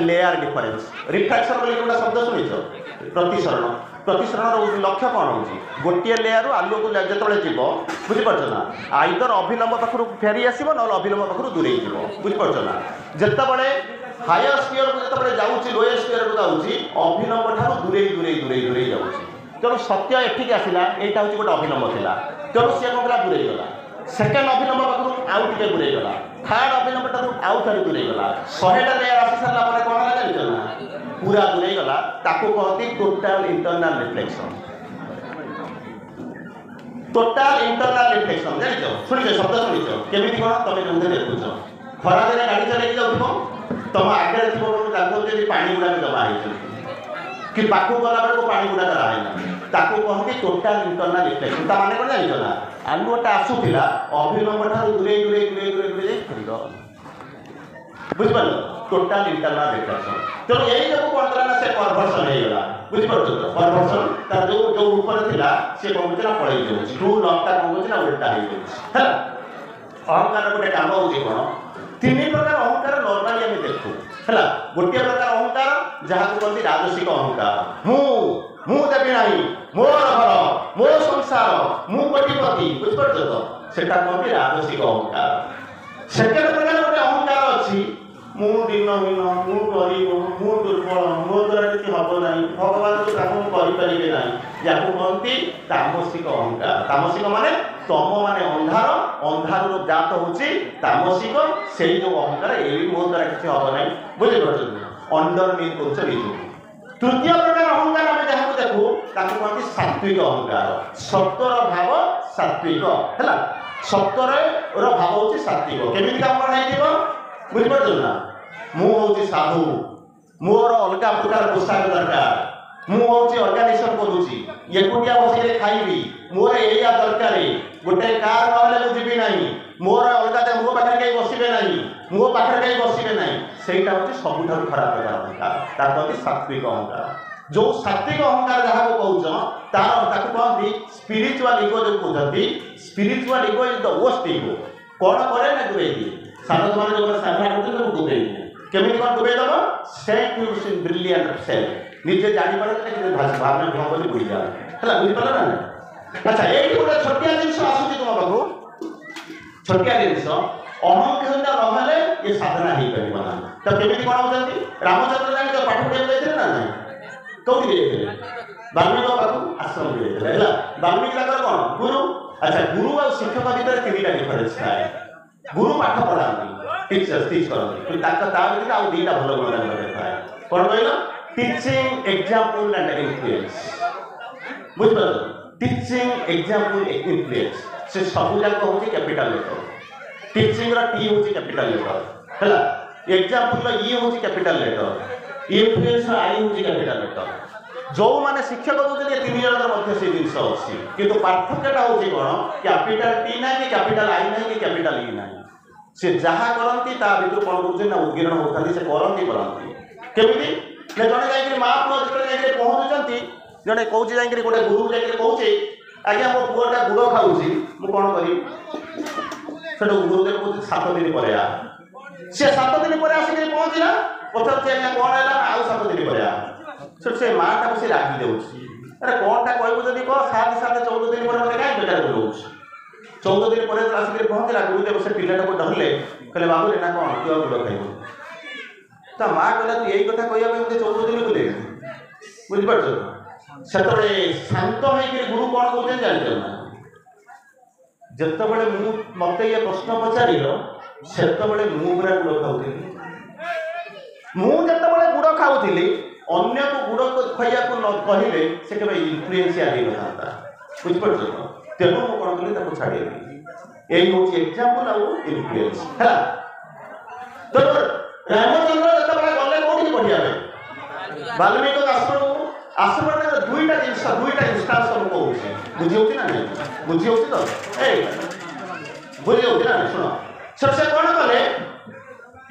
लेयर डिफरेन्स रिफ्लेक्शन बोली गोटा शब्द शुणिच प्रतिसरण प्रतिसरण लक्ष्य कौन हो गोटे लेयर आलू को जो जीव बुझीपार ना आइदर अभिलंब पाखु फेरी आसो ना अभिलंब पाखु दूरे बुझीपार ना जितेबाला हायर स्पीयर को जो जाऊँगी लोयर स्पीयर को जाऊँगी अभिलंब ठार दूरे दूरे दूरे दूरे जाऊँगी तेणु सत्य एठिक आसला यहाँ हूँ गोटे अभिलंब था तेणु सी कौन दूरे गला सेकेंड अभिलंब पाखु आउ टे दूरे गला थर्ड अभिलंब ठार आउ थे दूरे गला 100टा लेयर आसी सारा पर कौन है जान ना पूरा दूरे गला ताको कहती total internal reflection total internal reflection जान शुणी शब्द शुणी केमी कौन तुम जो देखुच खरा दिन गाड़ी चल जाऊ तुम आगे थी पानी गुड़ाक जमा हो कि पाखु गला बेलू पानी गुड़ाक रहा ताको कहती टोटल इंटरनल रिफ्लेक्शन ता माने कौन जान ना आलुटा आसूला अभिलंब ठार दूरे दूरे दूरे दूरे दूरे बुझिपार टोटल इंटरनल रिफ्लेक्शन तेणु यही जो कौन कला से परभर्सन होगा बुझिपार परभर्सन तार जो जो रूप था सी कौन ना पड़े जाऊँ ट्रू लवटा कौन ना उल्टा हो जाए अहंकार गोटे काम हो कौन 3 प्रकार अहंकार नॉर्मली आम देखू है गोटे प्रकार अहंकार जहाँ कहते राजसिक अहंकार मु देवी ना मोर घर मो संसार मु कोटिपति बुझिपार तो सेटा कहते राजसिक अहंकार। सेकेंड प्रकार गोटे अहंकार अच्छी मु दिनहीन मु गरीब मु दुर्बल मो द्वारा किसी हम ना भगवान जो काम करें ना या कहती तामसिक अहंकार। तामसिक माने तम माने अंधार अंधार जात हूँ तामसिक से जो अहंकार ये मो द्वारा किसी हम ना बुझीपार अंडर मीन कर। तृतीय प्रकार अहंकार आम जहाँ देखू ताको कहती सात्विक अहंकार। सत्वर भाव सात्विक है सत्वर भाव हूँ सात्विक केमी काम हो बुझीपार ना मु हूँ साधु मोर अलग प्रकार पोशाक दरकार मु हूँ अर्गानाइजेशन करुँची एकुटिया बस खाइबी मोर या दरकार गोटे कार ना मुझे ना मोर अलग मो पाखे कहीं बसबे ना मो पाखे कहीं बसबे ना सहीटा हूँ सबुठ खराब प्रकार अहंकार कहते सात्विक अहंकार। जो सात्विक अहंकार जहाँ कौच तार कहते स्पिरिचुअल इगो जो कहते spiritual ego is the worst ego कौन करे ना डुबे दिए साधक मैंने जो साधना करते डुबे दिए केमी कौन डुबे दब set use in brilliant self निजे जापर भावना भाव बोली बुझी जाए है बुझीपार ना अच्छा ये गोटे छोटिया जिन आसूँ तुम पाख छोटिया जिन अहंकार नहले ये साधना हो पार ना तो केमी कौन होती रामचंद्र जान तो पाठ पढ़ा जाते ना ना कौटी जाते वाल्मीकि पाख आश्रम जाते वाल्मीकि कौन गुरु अच्छा गुरु और शिक्षक भितर तीन टा डिफरेन्स थाए गुरु पाठ पढ़ाती टीचर्स टीच करती व्यतीत आउ दुईटा भल गुण थाए कौन कहल टीचिंग एग्जाम्पल एंड इन्फ्लुएंस बुझिपार टीचिंग एग्जाम्पल इन्फ्लुएंस से सब जाक हूँ कैपिटल लेटर टीचिंग टी हूँ कैपिटल लेटर है एग्जाम्पल ई हूँ कैपिटल लेटर इन्फ्लुएंस आई हूँ कैपिटल लेटर जो मैंने शिक्षक दूसरे तीन जन मध्य से जिन अच्छी किंतु पार्थक्यटा हूँ कौन कैपिटल टी ना कि कैपिटल आई ना कि कैपिटल ई ना से जहाँ करती भर कौन कौन ना उद्गीर्ण होता से करती केमी जड़े जाकि माँ पुओ जो पहुँचुंट जड़े कौन जाकि गोटे गुरु जाकि कहे आज्ञा मो पुआटा गुड़ खाऊँ मुझे कौन करी गुरुदेव कह 7 दिन पर सी 7 दिन पर आसिक पहुँचला पचार आज्ञा कौन है आउ 7 दिन पर से माँ टाक से रागी दे अरे कौन टा कहूँ जब कह 7 7 14 दिन पर मतलब कहीं बेकार बुलाऊँ 14 दिन पर आसिक पहुँचला गुरुदेव से पिलाटा को डरले कहले बाबू ना कौन क्यों गुड़ खाइब ता माँ कहला तू यही कथा कहया मुझे 14 दिन बुले बुझिपार से शांत होकर गुरु कौन कहते जानते ना जितेबाला मत ये प्रश्न पचार से पूरा गुड़ खाऊली मुझे गुड़ खाऊली अन्य को गुड़ खाइया कहले से केवल इन्फ्लुएंसिया हो था बुझिपार तेणु मुझे कौन कली छाड़ी यही हूँ एग्जाम्पल आउ इन्फ्लुएंस है तो रामचंद्र जिते गले कौटी पढ़िया वाल्मीकि आश्रम दुईटा इंस्टांस मुझे बुझी ना नहीं बुझी तो बुझी ना शुण से कौन कले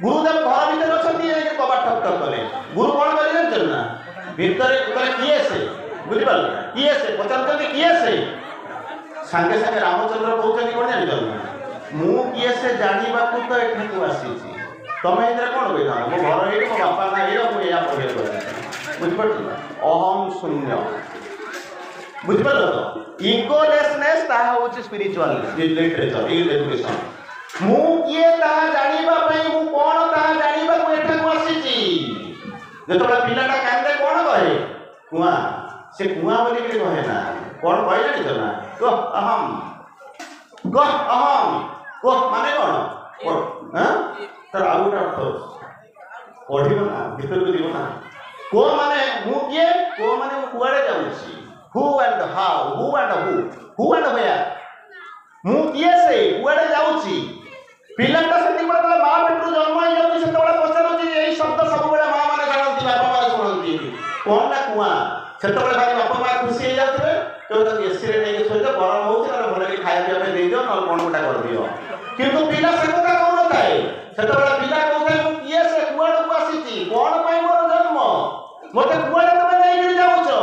गुरुदेव घर भर अच्छा कबाट ठक ठक कले गुरु कौन करें जानते ना भितर किए से बुझीपार किए से पचार किए से सांगे सांगे रामचंद्र कहते कौन जान मु किए से जानवा तो एठाक आसी तुम ये कौन कही था मो घर ये मो बापा ना ये मुझे या पढ़े बुझिपार अहम शून्य बुझिपार तो इगोलेसनेस ताहा होची स्पिरिचुअल लिटरेचर एजुकेशन मु किए ताहा जानिबा पई मु कोन ताहा जानिबा को एठा को आसीची जेतबा पिलाटा कांदे कोन कहे कुआ से कुआ बोली के कहे ना कोन कहे जानि छ ना गो अहम माने कोन हां तर आउट ऑफ पढ़िबो ना भीतर को दिबो ना को माने मु किए को माने मु कुआडे जाउची who and how who and where मु किए से कुआडे जाउची पिलाटा सेति बडा मां पेटरू जन्म होई जाउची सेते बडा पचारुची एई शब्द सब बडा मां माने जानती बापा माने सुनती कोन ना कुआ सेते बडा भाई बापा मां खुशी हो जातबे तो त एसी रे नै सोइते गरम होउची और भले के खाया पिया पे दे दियो न कोन गोटा कर दियो किंतु पिला से कोता कोन थाए सेते बडा पिला कहते मु किए से कुआडे को आसीची कोन पई मोर जन्म मते कुआडे तमे नै गिर जाउछो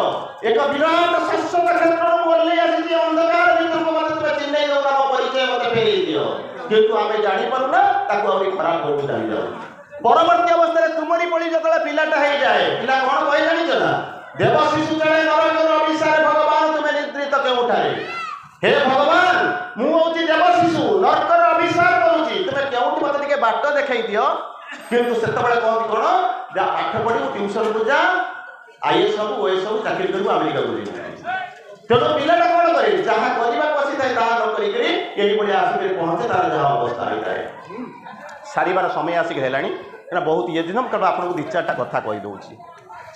एक विराट शाश्वत क्षेत्र बोलले आसीची अंधकार भीतर को मते तमे चिन्है दो नाम परिचय मते फेरी दियो किंतु आमे जानि पारु ना ताको आउरी खराब हो जानि जाउ परवर्ती अवस्था रे तुमरी पड़ी जतला पिलाटा हे जाए पिला कोन कहि जानि छ ना देव शिशु जणे नरकर अभिशाप भगवान तुमे निद्रित केउठारे हे भगवान मु होची देव शिशु नरकर अभिशाप करूची तुमे केउठी मते टिके बाट देखाई दियो किंतु सेते बेले कहती कोन जा पाठ पढी ट्यूशन को जा आईएएस सब ओएस सब चाकरी करू अमेरिका को जाई तेणु पिलाटा कौन करे जहाँ करने को आसी ता न करी यही भाया आसिक पहुँचे तार जहाँ अवस्था होता है सारिबार समय आसिक है बहुत ये दिन कल आपको दु चार्टा कथा कहीदे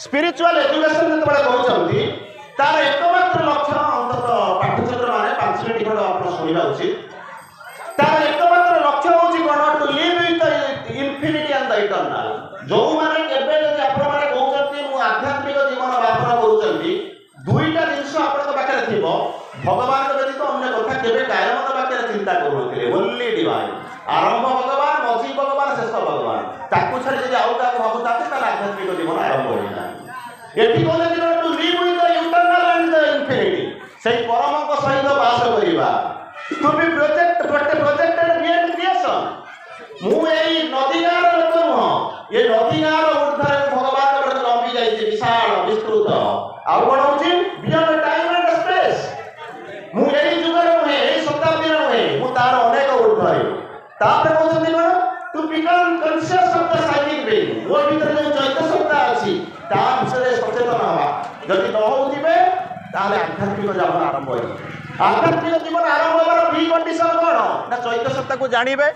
स्पिरिचुअल एजुकेशन जो कहते तार एकमात्र लक्ष्य अंतत पाठ्यछात्र मैंने 5 मिनट खंड आप शुणा उचित तार एकमात्र लक्ष्य हूँ कौन to live with infinity and the eternal जो मैंने कहते मुझे आध्यात्मिक जीवन व्यापन करुँच दुईटा जिनस पाखे थी भगवान व्यतीत अन्य कथा केवे कायमन पाखे चिंता करुनथिले ओनली डिवाइन आरंभ भगवान मझी भगवान शेष भगवान ताकू छाड़ी जब आउ क्या भावुता आध्यात्मिक जीवन आरंभ होना ये সেই পরমଙ୍କ সহিত বাস করিবা টু বি প্ରୋଜେକ୍ଟେଡ୍ ବିଏଣ୍ଡ କ୍ରିଏସନ୍। ମୁଁ ଏଇ ନଦୀ ଗାଁର ଲୋକ ନୁହଁ, ଏ ନଦୀ ଗାଁର ଉର୍ଦ୍ଧ୍ୱରେ ଭଗବାନ ଲମ୍ବି ଯାଇଛି ବିଶାଳ ବିସ୍ତୃତ। ଆଉ କଣ ହଉଛି ବିୟଣ୍ଡ ଟାଇମ୍ ଆଣ୍ଡ ସ୍ପେସ୍। ମୁଁ ଏଇ ଯୁଗରେ ନୁହେଁ, ଏଇ ଶତାବ୍ଦୀରେ ନୁହେଁ, ମୁଁ ତାର ଅନେକ ଉର୍ଦ୍ଧ୍ୱରେ। ତାପରେ କହୁଛନ୍ତି କଣ to become conscious of the psychic being. ମୋ ଭିତରେ ଯେଉଁ ଚୈତ୍ୟ ସତ୍ତା ଅଛି ତା ବିଷୟରେ ସଚେତନ ହେବା। ଯଦି ନ ହଉଥିବେ ତାହେଲେ ଆଧ୍ୟାତ୍ମିକ ଜୀବନ ଆରମ୍ଭ ହୋଇଯିବ। ଆଧ୍ୟାତ୍ମିକ ଜୀବନ ଆରମ୍ଭ ହେବାର ପ୍ରି କଣ୍ଡିସନ୍ କଣ ନା ଚୈତ୍ୟ ସତ୍ତାକୁ ଜାଣିବେ,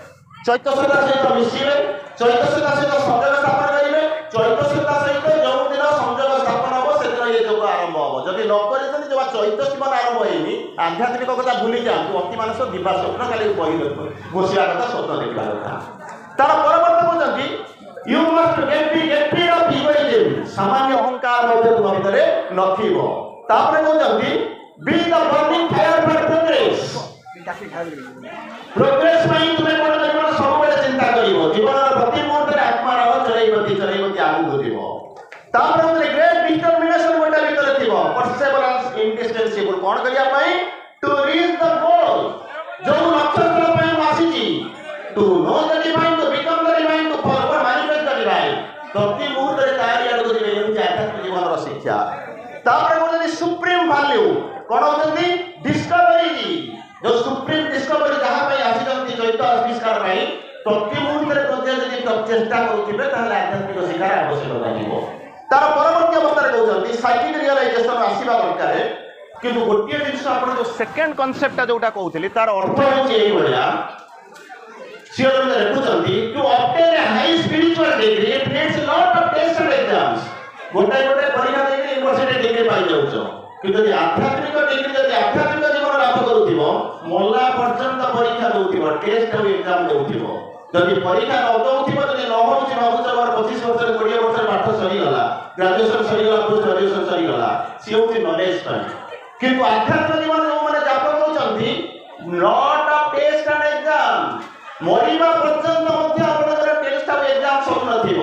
ଚୈତ୍ୟ ସତ୍ତା ସହିତ ମିଶିବେ, ଚୈତ୍ୟ ସତ୍ତା ସହିତ ସଂଯୋଗ ସ୍ଥାପନ କରିବେ। ଚୈତ୍ୟ ସତ୍ତା ସହିତ ଯେଉଁ ଦିନ ସଂଯୋଗ ସ୍ଥାପନ ହେବ ସେଦିନ ଏ ଯୋଗ ଆରମ୍ଭ ହେବ। ଯଦି ନ କରିଛନ୍ତି ଯୋଉ ଚୈତ୍ୟ ଜୀବନ ଆରମ୍ଭ ହେଇନି, ଆଧ୍ୟାତ୍ମିକ କଥା ଭୁଲି ଯାଆନ୍ତୁ। ଅତି ମାନସ ଦିବା ସ୍ୱପ୍ନ ଖାଲି ବହି ଘୋଷିବା କଥା, ସ୍ୱପ୍ନ ଦେଖିବା କଥା। ତାର ପରବର୍ତ୍ତୀ କହୁଛନ୍ତି you must get rid of egoism. ସାମାନ୍ୟ ଅହଙ୍କାର ମଧ୍ୟ ତୁମ ଭିତରେ ନଥିବ। ତାପରେ କହୁଛନ୍ତି be the burning fire for progress। Progress ପାଇଁ ତୁମେ କଣ କରିବ? ସବୁବେଳେ ଚିନ୍ତା କରିବ। ଜୀବନର ପ୍ରତି ମୁହୂର୍ତ୍ତରେ ଆତ୍ମାର ଚଲେଇବତି ଆଗକୁ ଯିବ। ତାପରେ ଗୋଟେ ଗ୍ରେଟ୍ ଡିଟରମିନେସନ୍ ଗୋଟେ ଭିତରେ ଥିବ। ପର୍ସେଭରାନ୍ସ ଇନଡିସ୍ପେନ୍ସିବଲ୍। କଣ କରିବା ପାଇଁ? To reach the goal. ଯୋଉ ଲକ୍ଷ୍ୟ ପାଇଁ ମୁଁ ଆସିଛି, to know the divine, to become the divine, to forward manifest the divine. ପ୍ରତି ମୁହୂର୍ତ୍ତରେ ତାରି ଆଡକୁ ଯିବେ। ଏମିତି ଆଧ୍ୟାତ୍ମିକ ଜୀବନର ଶିକ୍ଷା। ତାପରେ କହୁଛନ୍ତି ସୁପ୍ରିମ ଭାଲ୍ୟୁ। କଣ ହଉଛନ୍ତି? ଡିସ୍କଭରି। ଯୋଉ ସୁପ୍ରିମ ଡିସ୍କଭରି ଯାହା ପାଇଁ ଆସିଛନ୍ତି ଚୈତ୍ୟ ଆବିଷ୍କାର ପାଇଁ, ପ୍ରତି ମୁହୂର୍ତ୍ତରେ ଯଦି ଚେଷ୍ଟା କରୁଥିବେ ତାହେଲେ ଆଧ୍ୟାତ୍ମିକ ଶିକ୍ଷାର ଆବଶ୍ୟକତା ଯିବ। ତାର ପରବର୍ତ୍ତୀ ଅବସ୍ଥାରେ କହୁଛନ୍ତି ସାଇକିକ୍ ରିଅଲାଇଜେସନ ଆସିବା ଦରକାର। କିନ୍ତୁ ଗୋଟିଏ ଜିନିଷ ଆପଣ ଯୋଉ ସେକେଣ୍ଡ କନସେପ୍ଟଟା ଯୋଉଟା କହୁଥିଲି ତାର ଅର୍ଥ ହେଉଛି ଏଇଭଳିଆ। ସିଏ ଲେଖୁଛନ୍ତି to obtain a high spiritual degree it needs lot of test and exams. ଗୋଟାଏ ପରୀକ୍ଷା ଦେଇକି ୟୁନିଭର୍ସିଟି ଡିଗ୍ରୀ ପାଇଯାଉଛ, କିନ୍ତୁ ଯଦି ଆଧ୍ୟାତ୍ମିକ ଡିଗ୍ରୀ ଯଦି ଆଧ୍ୟାତ୍ମିକ ଜୀବନ ଲାଭ କରୁଥିବ, ମଲା ପର୍ଯ୍ୟନ୍ତ ପରୀକ୍ଷା ଦଉଥିବ, ଟେଷ୍ଟ ଆଉ ଏକ୍ସାମ ଦଉଥିବ। ଯଦି ପରୀକ୍ଷା ନ ଦଉଥିବ, ଯଦି ନ ହଉଛି ଭାବୁଛ ମୋର 25 ବର୍ଷରେ 20 ବର୍ଷରେ ପାଠ ସରିଗଲା, ଗ୍ରାଜୁଏସନ ସରିଗଲା, ପୋଷ୍ଟ ଗ୍ରାଜୁଏସନ ସରିଗଲା, ସିଏ ହଉଛି ନଲେଜ ପାଇଁ। କିନ୍ତୁ ଆଧ୍ୟାତ୍ମିକ ଜୀବନ ଯୋଉମାନେ ଜାପ କରୁଛନ୍ତି lot of test and exam, ମରିବା ପର୍ଯ୍ୟନ୍ତ ମଧ୍ୟ ଆପଣଙ୍କର ଟେଷ୍ଟ ଆଉ ଏକ୍ସାମ ସବୁ ନଥିବ।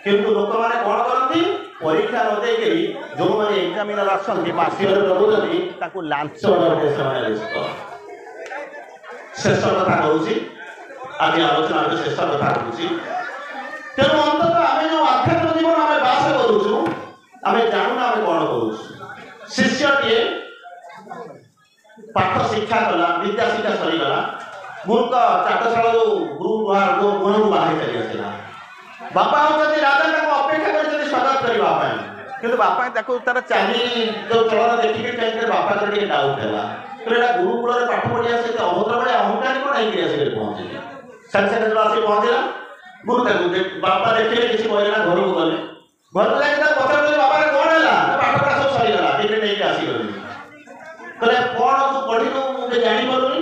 କିନ୍ତୁ ଲୋକମାନେ କଣ କରନ୍ତି? ପରୀକ୍ଷା ନ ଦେଇକରି ଯୋଉମାନେ ଏକ୍ସାମିନର ଆସନ୍ତି ମାସିକରେ ରହୁଛନ୍ତି ତାକୁ ଲାଞ୍ଚ ସେମାନେ ବ୍ୟସ୍ତ। ଶେଷ କଥା କହୁଛି, ଆଜି ଆଲୋଚନାର ଶେଷ କଥା କହୁଛି। ତେଣୁ ଅନ୍ତତଃ ଆମେ ଯୋଉ ଆଧ୍ୟାତ୍ମିକ ଜୀବନ ଆମେ ବାସ କରୁଛୁ, ଆମେ ଜାଣୁନା ଆମେ କଣ କରୁଛୁ। ଶିଷ୍ୟଟିଏ ପାଠ ଶିକ୍ଷା କଲା, ବିଦ୍ୟା ଶିକ୍ଷା ସରିଗଲା, ଗୁରୁଙ୍କ ଚାଟଶାଳ ଯୋଉ ଗୁରୁ ଗୁଣକୁ ବାହାରି ଚାଲି ଆସିଲା। ବାପା ହଉଛନ୍ତି ରାଜା, ତାକୁ ଅପେକ୍ଷା କରିଛନ୍ତି ସ୍ୱାଗତ କରିବା ପାଇଁ। କିନ୍ତୁ ବାପା ତାକୁ ତାର ଚାଲି ଯୋଉ ଚଳନ ଦେଖିକି ଚାହିଁଥିଲେ ବାପାଙ୍କର ଟିକେ ଡାଉଟ୍ ହେଲା। ଏଇଟା ଗୁରୁକୁଳରେ ପାଠ ପଢି ଆସି ଅଭଦ୍ର ଭଳିଆ ଅହଙ୍କାରୀ କଣ ହେଇକି ଆସିକି ପହଞ୍ଚିଲେ। ସାଙ୍ଗେ ସାଙ୍ଗେ ଯେତେବେଳେ ଆସିକି ପହଞ୍ଚିଲା, ଗୁରୁ ତାକୁ ବାପା ଦେଖିଲେ, କିଛି କହିଲେ ନା, ଘରକୁ ଗଲେ। ଘରକୁ ଯାଇକି ତାକୁ ପଚାରୁଛନ୍ତି ବାପାରେ କଣ ହେଲା? ପାଠ ପଢା ସବୁ ସରିଗଲା, ଟିକେ ନେଇକି ଆସିଗଲି। କହିଲେ କଣ ତୁ ପଢିଲୁ ମୁଁ ଜାଣିପାରୁନି।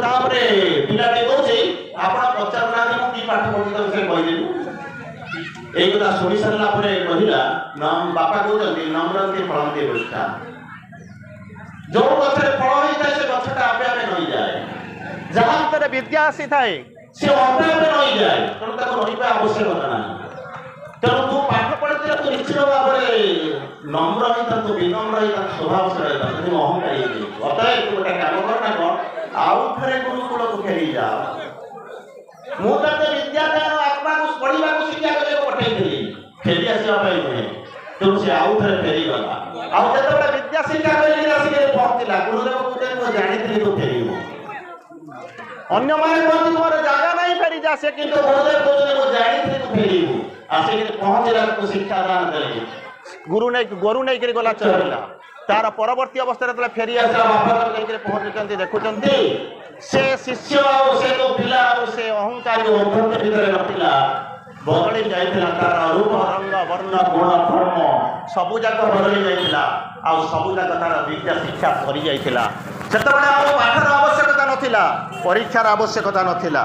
ତାପରେ ପିଲାଟି କହୁଛି ଆପଣ ପଚାରୁନାହାନ୍ତି ମୁଁ କି ପାଠ ପଢୁଛି ତାକୁ ସେ କହିଦେବି। ଏଇ କଥା ଶୁଣି ସାରିଲା ପରେ କହିଲା, ବାପା କହୁଛନ୍ତି ନମ୍ରନ୍ତି ଫଳନ୍ତି ବୃକ୍ଷା। ଯୋଉ ଗଛରେ ଫଳ ହେଇଥାଏ ସେ ଗଛଟା ଆପେ ଆପେ ନଇଯାଏ। ଯାହା ଭିତରେ ବିଦ୍ୟା ଆସିଥାଏ ସେ ଆପେ ଆପେ ନଇଯାଏ। ତେଣୁ ତାକୁ ରହିବା ଆବଶ୍ୟକତା ନାହିଁ। ତେଣୁ ତୁ ପାଠ ପଢିଥିଲେ ତୁ ନିଶ୍ଚିତ ଭାବରେ ନମ୍ର ହେଇଥାନ୍ତୁ, ବିନମ୍ର ହେଇଥାନ୍ତୁ, ସ୍ୱଭାବଶୀଳ ହେଇଥାନ୍ତୁ। କିନ୍ତୁ ଅହଙ୍କାରୀ ହେଇଯିବୁ। ଅତଏବ ତୁ ଗୋଟେ କାମ କର ନା କଣ, ଆଉ ଥରେ ଗୁରୁକୁଳକୁ ଫେରିଯାଅ। ମୁଁ ତତେ ବିଦ୍ୟା ଜ୍ଞାନ ଆତ୍ମାକୁ ପଢିବାକୁ ଶିକ୍ଷା କରିବାକୁ ପଠେଇଥିଲି, ଫେରି ଆସିବା ପାଇଁ ନୁହେଁ। ତେଣୁ ସେ ଆଉ ଥରେ ଫେରିଗଲା। ଆଉ ଯେତେବେଳେ ବିଦ୍ୟା ଶିକ୍ଷା କରିକି ଆସିକି ପହଞ୍ଚିଲା, ଗୁରୁଦେବ କହୁଛନ୍ତି ମୁଁ ଜାଣିଥିଲି ତୁ ଫେରିବୁ। ଅନ୍ୟମାନେ କୁହନ୍ତି ତୁମର ଜାଗା ନାହିଁ ଫେରିଯା, ସେ କିନ୍ତୁ ଗୁରୁଦେବ କହୁଛନ୍ତି ମୁଁ ଜାଣିଥିଲି ତୁ ଫେରିବୁ। ଆସିକି ପହଞ୍ଚିଲା, ତାକୁ ଶିକ୍ଷା ଦାନ ଦେଲି। ଗୋରୁ ନେଇକରି ଗଲା ଚରିଲା। ତାର ପରବର୍ତ୍ତୀ ଅବସ୍ଥାରେ ଯେତେବେଳେ ଫେରି ଆସିଲା, ବାପା ଯାଇକରି ପହଞ୍ଚୁଛନ୍ତି, ଦେଖୁଛନ୍ତି ସେ ଶିଷ୍ୟ ଆଉ ସେ ଯୋଉ ପିଲା ଆଉ ସେ ଅହଙ୍କାରୀ ଭିତରେ ନଥିଲା, ବଦଳି ଯାଇଥିଲା। ତାର ରୂପ ରଙ୍ଗ ବର୍ଣ୍ଣ ଗୁଣ ଧର୍ମ ସବୁ ଯାକ ବଦଳି ଯାଇଥିଲା। ଆଉ ସବୁ ଯାକ ତାର ବିଦ୍ୟା ଶିକ୍ଷା ସରି ଯାଇଥିଲା। ସେତେବେଳେ ଆଉ ପାଠର ଆବଶ୍ୟକତା ନଥିଲା, ପରୀକ୍ଷାର ଆବଶ୍ୟକତା ନଥିଲା।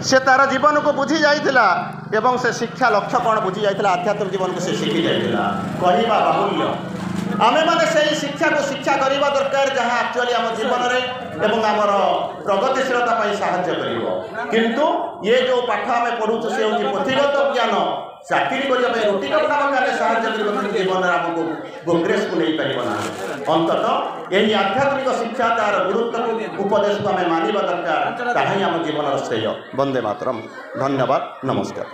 ସେ ତାର ଜୀବନକୁ ବୁଝି ଯାଇଥିଲା ଏବଂ ସେ ଶିକ୍ଷା ଲକ୍ଷ୍ୟ କ'ଣ ବୁଝି ଯାଇଥିଲା। ଆଧ୍ୟାତ୍ମିକ ଜୀବନକୁ ସେ ଶିଖି ଯାଇଥିଲା। କହିବା ବାହୁଲ୍ୟ, आमेମାନେ ସେଇ ଶିକ୍ଷାକୁ ଶିକ୍ଷା କରିବା ଦରକାର ଯାହା ଆକ୍ଚୁଆଲି ଆମ ଜୀବନରେ ଏବଂ ଆମର ପ୍ରଗତିଶୀଳତା ପାଇଁ ସାହାଯ୍ୟ କରିବ। କିନ୍ତୁ ଇଏ ଯେଉଁ ପାଠ ଆମେ ପଢ଼ୁଛୁ ସେ ହେଉଛି ପୋଥିଗତ ଜ୍ଞାନ, ଚାକିରି କରିବା ପାଇଁ ରୁଟି କପଡ଼ା ଦରକାର ସାହାଯ୍ୟ କରିବ, କିନ୍ତୁ ଜୀବନରେ ଆମକୁ ପ୍ରୋଗ୍ରେସକୁ ନେଇପାରିବ ନାହିଁ। ଅନ୍ତତଃ ଏହି ଆଧ୍ୟାତ୍ମିକ ଶିକ୍ଷା ତାର ଗୁରୁତ୍ୱ ଉପଦେଶକୁ ଆମେ ମାନିବା ଦରକାର, ତାହା ହିଁ ଆମ ଜୀବନର ଶ୍ରେୟ। ବନ୍ଦେ ମାତରମ୍। ଧନ୍ୟବାଦ, ନମସ୍କାର।